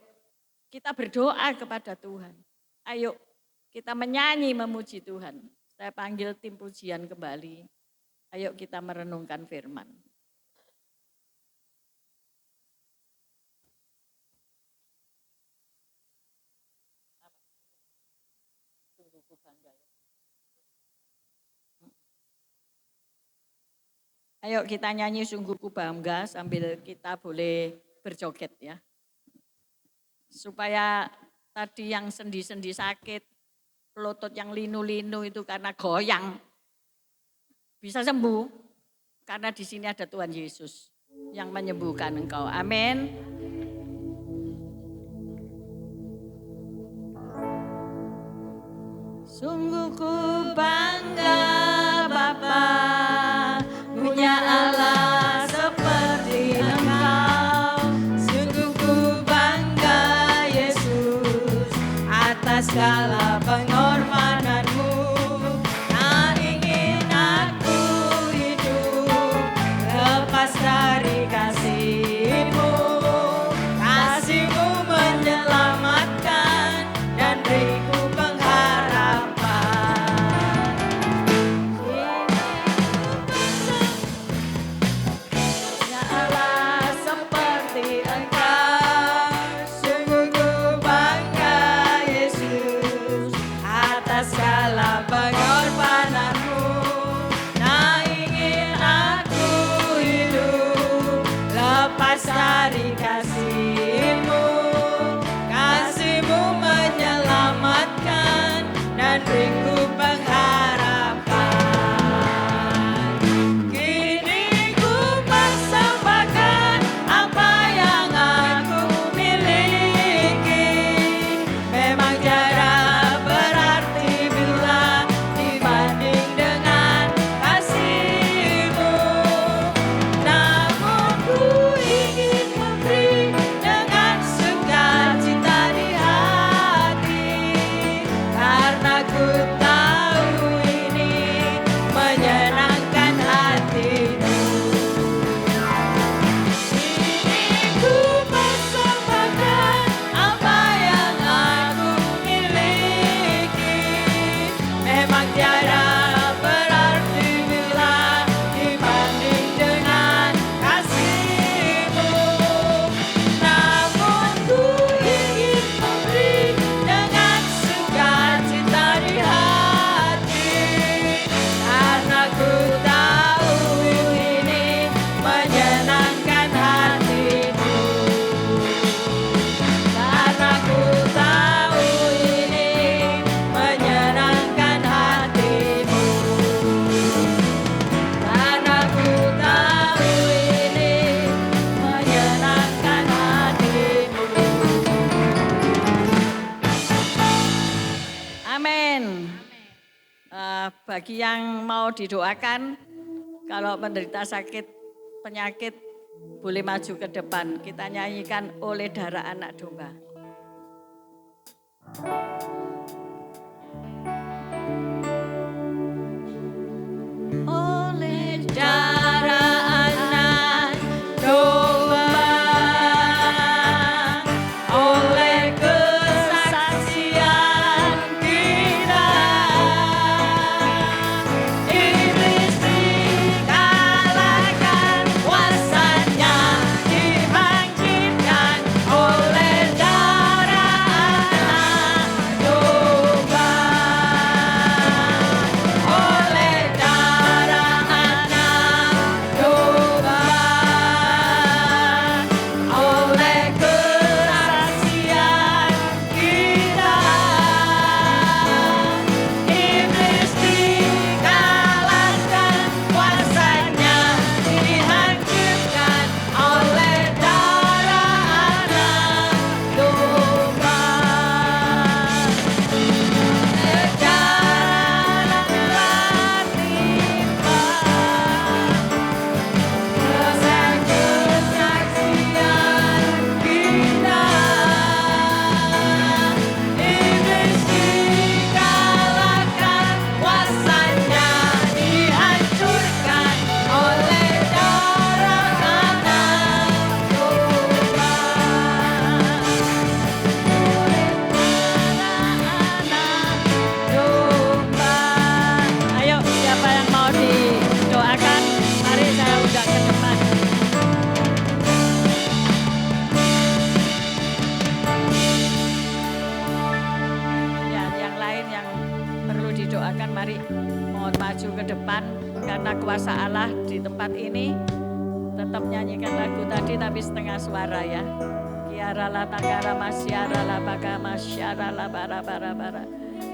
kita berdoa kepada Tuhan. Ayo kita menyanyi memuji Tuhan. Saya panggil tim pujian kembali. Ayo kita merenungkan firman. Ayo kita nyanyi sungguh ku bangga sambil kita boleh berjoget ya. Supaya tadi yang sendi-sendi sakit, lutut yang linu-linu itu karena goyang, bisa sembuh. Karena di sini ada Tuhan Yesus yang menyembuhkan engkau. Amin. Sungguh ku bangga Bapa punya Allah seperti Engkau. Sungguh ku bangga Yesus atas segala pengorbananmu. Tak ingin aku hidup lepas dari kasih-Mu. Kasih-Mu menyelamatkan dan beriku Bagi yang mau didoakan, kalau menderita sakit penyakit boleh maju ke depan. Kita nyanyikan Oleh Darah Anak Domba. Oleh darah anak domba, oleh kesaksian kita, iblis dikalahkan, kuasanya dibangkitkan oleh darah anak domba. Oleh darah anak domba, oleh kesaksian kita, iblis dikalahkan, kuasanya dihancurkan oleh darah anak domba. Darah telah timbang, dosa kesaksian kita, iblis dikalahkan, kuasanya dihancurkan oleh darah anak domba. Ayo, siapa yang mau didoakan? Mari saya undang ke depan. Ya, yang lain yang perlu didoakan, mari mohon maju ke depan. Karena kuasa Allah di tempat ini, tetap nyanyikan lagu tadi tapi setengah suara ya. Kiara la takara masyara la baka masyara la bara bara bara.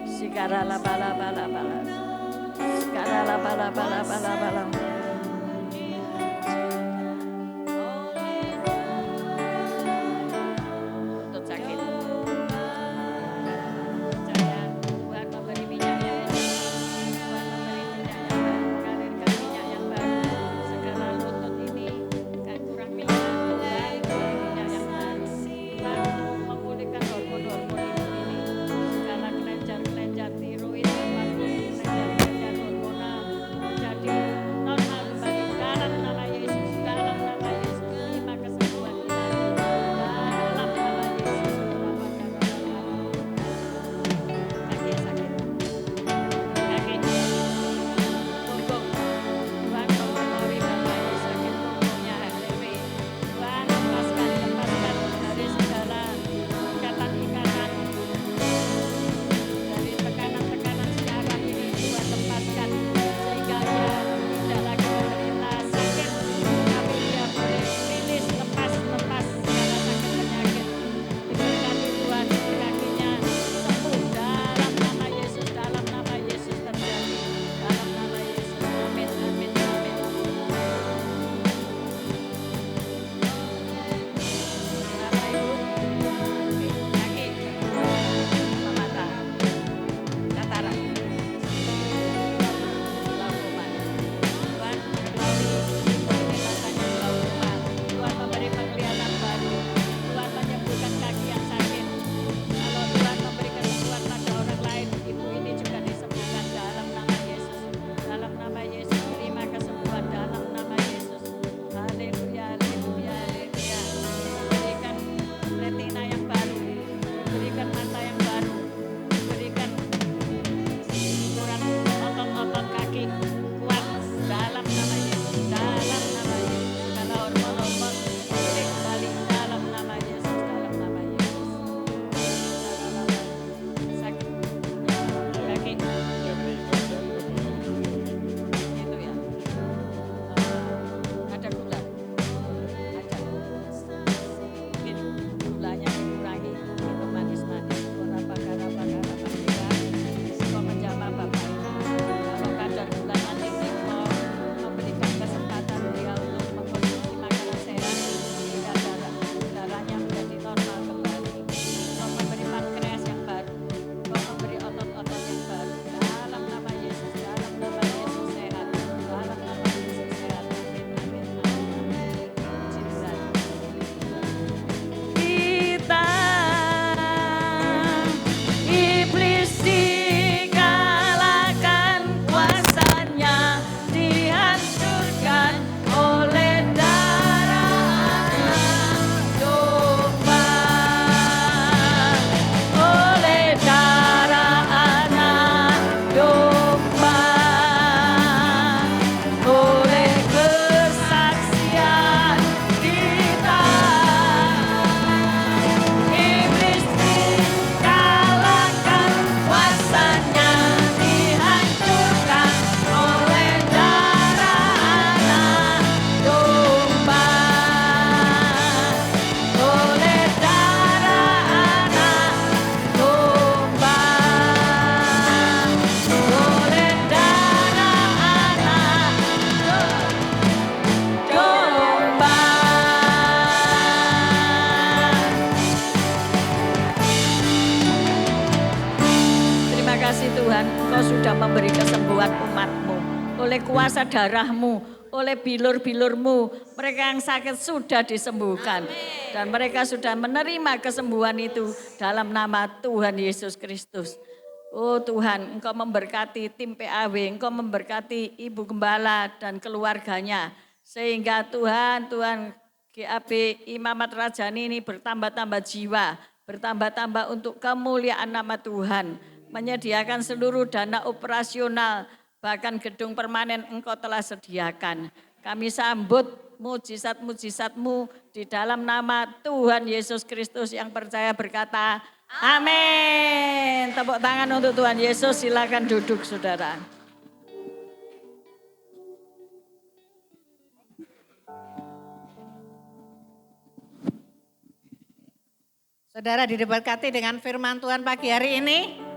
Sikara la bala bala bala. Sikara la bala bala bala bala. Untuk sakit. Percaya Tuhan memberi minyak yang baru. Tuhan memberi minyak yang baru. Kalirkan minyak yang baru. Segala lutut ini kan kurang minyak. Tuhan memberi minyak yang baru. Tuhan memulihkan hormon-hormon ibu ini. Segala kelenjar-kelenjar tiroid apapun, kelenjar-kelenjar hormonal menjadi normal kasih Tuhan, Engkau sudah memberi kesembuhan umat-Mu. Oleh kuasa darah-Mu, oleh bilur-bilur-Mu, mereka yang sakit sudah disembuhkan. Dan mereka sudah menerima kesembuhan itu dalam nama Tuhan Yesus Kristus. Oh Tuhan, Engkau memberkati tim PAW, Engkau memberkati Ibu Gembala dan keluarganya. Sehingga Tuhan GAB Imamat Rajani ini bertambah-tambah jiwa, bertambah-tambah untuk kemuliaan nama Tuhan. Menyediakan seluruh dana operasional, bahkan gedung permanen Engkau telah sediakan. Kami sambut mujizat-mujizat-Mu di dalam nama Tuhan Yesus Kristus yang percaya berkata, amin. Tepuk tangan untuk Tuhan Yesus, silakan duduk saudara. Saudara diberkati dengan firman Tuhan pagi hari ini.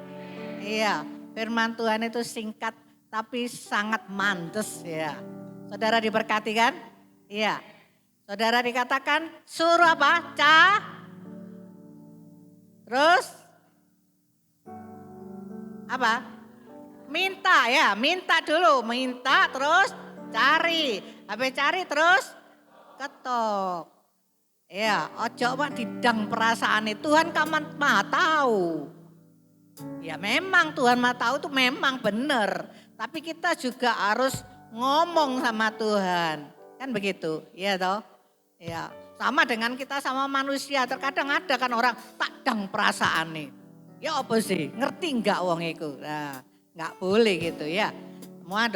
Iya, firman Tuhan itu singkat tapi sangat mandes ya. Saudara diberkati kan? Iya. Saudara dikatakan suruh apa? Terus apa? Minta ya, minta dulu, minta terus cari. Habis cari terus ketok. Ya, ojo mak didang perasaan itu, Tuhan kan maha tahu. Ya memang Tuhan maha tahu itu memang benar. Tapi kita juga harus ngomong sama Tuhan. Kan begitu, ya toh? Ya, sama dengan kita sama manusia. Terkadang ada kan orang tak dang perasaan nih. Ya apa sih, ngerti enggak wong itu? Nah, enggak boleh gitu ya. Semua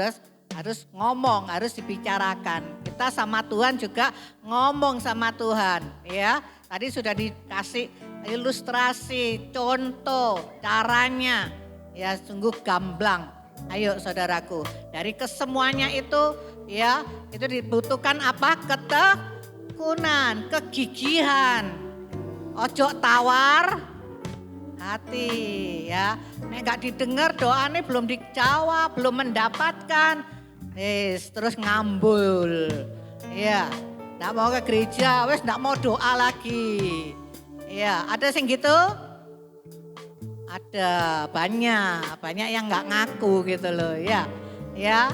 harus ngomong, harus dibicarakan. Kita sama Tuhan juga ngomong sama Tuhan, ya. Tadi sudah dikasih ilustrasi, contoh, caranya. Ya, sungguh gamblang. Ayo saudaraku, dari kesemuanya itu ya, itu dibutuhkan apa? Ketekunan, kegigihan. Ojo tawar hati ya. Nek enggak didengar doanya belum dijawab, belum mendapatkan. Terus ngambul. Ya, enggak mau ke gereja, wes enggak mau doa lagi. Ya, ada sing gitu? Ada, banyak yang enggak ngaku gitu loh, ya. Ya.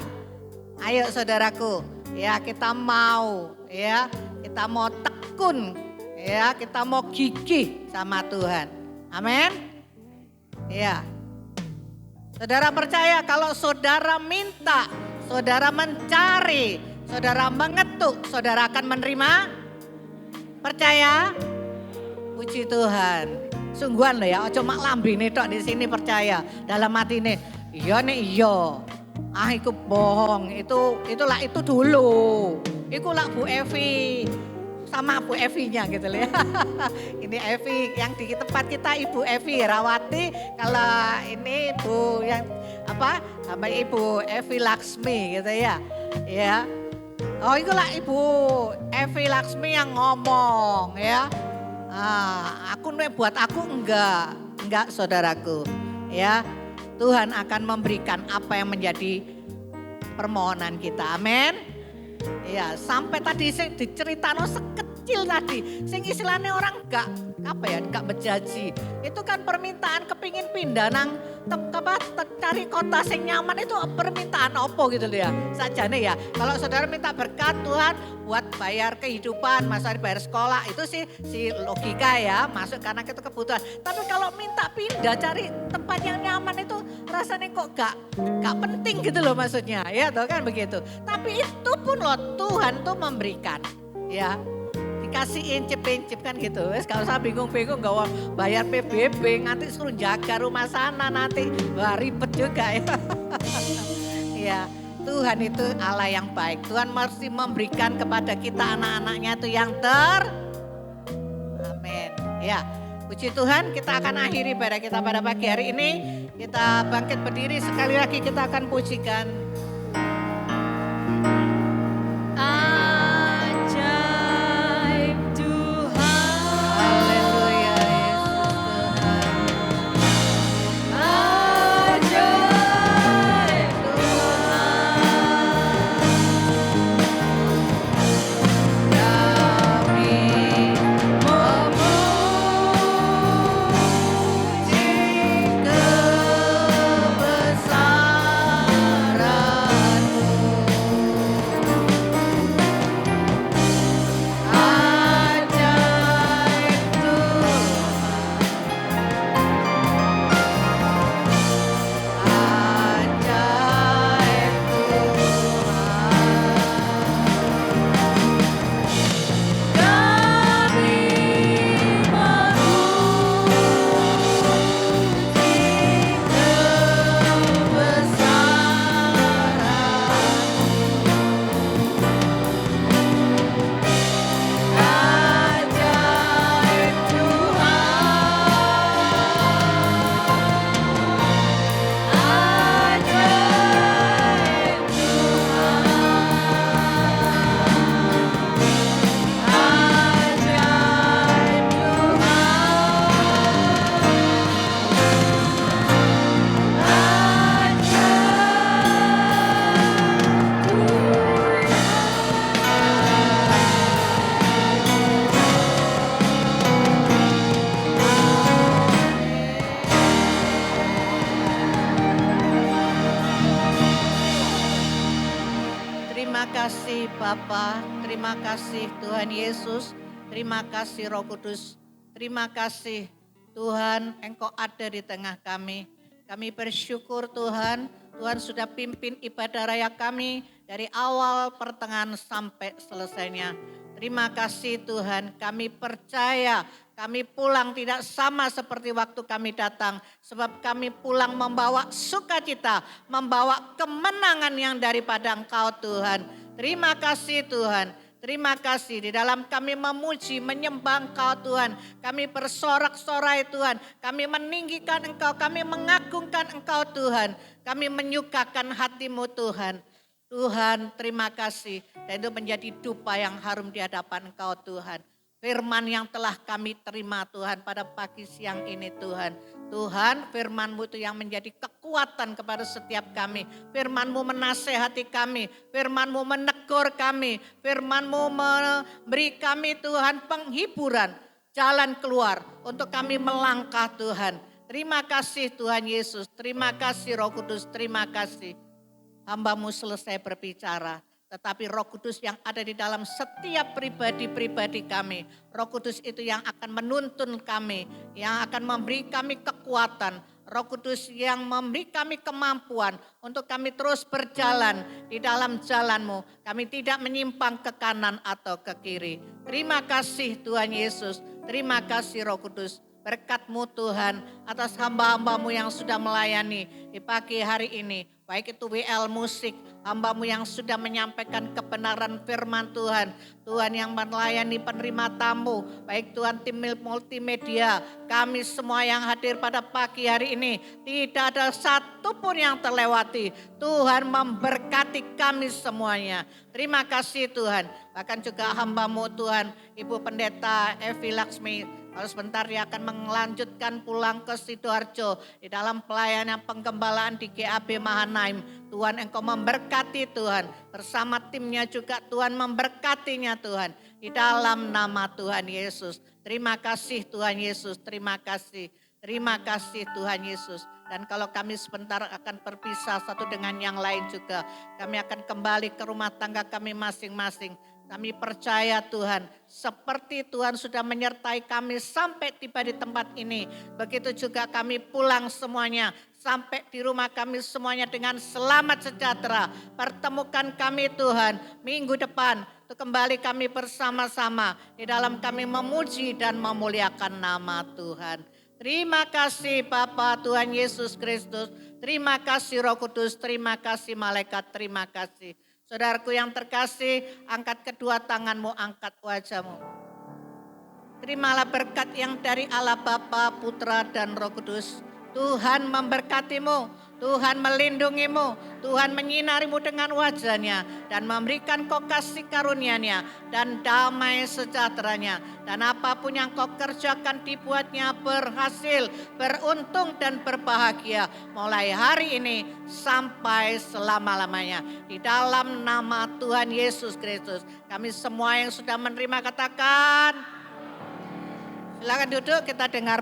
Ayo saudaraku, ya kita mau tekun, ya kita mau gigih sama Tuhan. Amin. Ya. Saudara percaya kalau saudara minta, saudara mencari, saudara mengetuk, saudara akan menerima? Percaya? Puji Tuhan. Sungguhan loh ya, ojo mak lambene tok di sini percaya. Dalam hati ini, iya nih iya. Iku bohong, itu dulu. Iku lah Bu Evi. Sama Bu Evi-nya gitu loh ya. Ini Evi yang di tempat kita Ibu Evi Rawati. Kalau ini Ibu yang apa? Sama Ibu Evi Laksmi gitu ya. Ya. Oh itulah Ibu Evi Laksmi yang ngomong ya. Buat aku enggak saudaraku. Ya. Tuhan akan memberikan apa yang menjadi permohonan kita. Amin. Ya, sampai tadi sing diceritano sekecil tadi, sing istilahnya orang enggak berjanji. Itu kan permintaan kepingin pindah nang cari kota sing nyaman itu permintaan opo gitu loh ya. Sajane ya, kalau saudara minta berkat Tuhan buat bayar kehidupan, masa bayar sekolah itu sih si logika ya, masuk karena itu kebutuhan. Tapi kalau minta pindah cari tempat yang nyaman itu rasanya kok gak penting gitu loh maksudnya. Ya toh kan begitu. Tapi itu pun loh Tuhan tuh memberikan ya. Dikasih incip-incip kan gitu. Wes gak usah bingung-bingung gak bayar PBB nanti suruh jaga rumah sana nanti. Wah ribet juga ya. Ya Tuhan itu Allah yang baik. Tuhan mesti memberikan kepada kita anak-anaknya itu yang amin. Ya puji Tuhan, kita akan akhiri pada kita pada pagi hari ini. Kita bangkit berdiri sekali lagi kita akan pujikan. kasih Bapa, terima kasih Tuhan Yesus, terima kasih Roh Kudus, terima kasih Tuhan Engkau ada di tengah kami. Kami bersyukur Tuhan, Tuhan sudah pimpin ibadah raya kami dari awal pertengahan sampai selesainya. Terima kasih Tuhan, kami percaya kami pulang tidak sama seperti waktu kami datang. Sebab kami pulang membawa sukacita, membawa kemenangan yang daripada Engkau Tuhan. Terima kasih Tuhan. Terima kasih di dalam kami memuji, menyembah Engkau Tuhan. Kami bersorak-sorai Tuhan. Kami meninggikan Engkau, kami mengagungkan Engkau Tuhan. Kami menyukakan hati-Mu Tuhan. Tuhan terima kasih. Dan itu menjadi dupa yang harum di hadapan Engkau Tuhan. Firman yang telah kami terima Tuhan pada pagi siang ini Tuhan. Tuhan firman-Mu itu yang menjadi kekuatan kepada setiap kami. Firman-Mu menasehati kami. Firman-Mu menegur kami. Firman-Mu memberi kami Tuhan penghiburan. Jalan keluar untuk kami melangkah Tuhan. Terima kasih Tuhan Yesus. Terima kasih Roh Kudus. Terima kasih. Hamba-Mu selesai berbicara. Tetapi Roh Kudus yang ada di dalam setiap pribadi-pribadi kami. Roh Kudus itu yang akan menuntun kami. Yang akan memberi kami kekuatan. Roh Kudus yang memberi kami kemampuan. Untuk kami terus berjalan di dalam jalan-Mu. Kami tidak menyimpang ke kanan atau ke kiri. Terima kasih Tuhan Yesus. Terima kasih Roh Kudus. Berkat-Mu Tuhan atas hamba-hamba-Mu yang sudah melayani di pagi hari ini. Baik itu WL Musik, hamba-Mu yang sudah menyampaikan kebenaran firman Tuhan. Tuhan yang melayani penerima tamu, baik Tuhan tim multimedia. Kami semua yang hadir pada pagi hari ini, tidak ada satupun yang terlewati. Tuhan memberkati kami semuanya. Terima kasih Tuhan. Bahkan juga hamba-Mu Tuhan, Ibu Pendeta Evi Laksmi. Kalau sebentar dia akan melanjutkan pulang ke Sidoarjo di dalam pelayanan penggembalaan di GAB Mahanaim. Tuhan Engkau memberkati Tuhan. Bersama timnya juga Tuhan memberkatinya Tuhan. Di dalam nama Tuhan Yesus. Terima kasih Tuhan Yesus. Terima kasih. Terima kasih Tuhan Yesus. Dan kalau kami sebentar akan berpisah satu dengan yang lain juga. Kami akan kembali ke rumah tangga kami masing-masing. Kami percaya Tuhan, seperti Tuhan sudah menyertai kami sampai tiba di tempat ini. Begitu juga kami pulang semuanya, sampai di rumah kami semuanya dengan selamat sejahtera. Pertemukan kami Tuhan minggu depan, untuk kembali kami bersama-sama. Di dalam kami memuji dan memuliakan nama Tuhan. Terima kasih Bapa Tuhan Yesus Kristus. Terima kasih Roh Kudus, terima kasih malaikat, terima kasih. Saudaraku yang terkasih, angkat kedua tanganmu, angkat wajahmu. Terimalah berkat yang dari Allah Bapa, Putra dan Roh Kudus. Tuhan memberkatimu, Tuhan melindungimu, Tuhan menyinarimu dengan wajahnya dan memberikan kau kasih karunia-Nya dan damai sejahteranya. Dan apapun yang kau kerjakan dibuatnya berhasil, beruntung dan berbahagia mulai hari ini sampai selama-lamanya. Di dalam nama Tuhan Yesus Kristus, kami semua yang sudah menerima katakan, silakan duduk, kita dengar.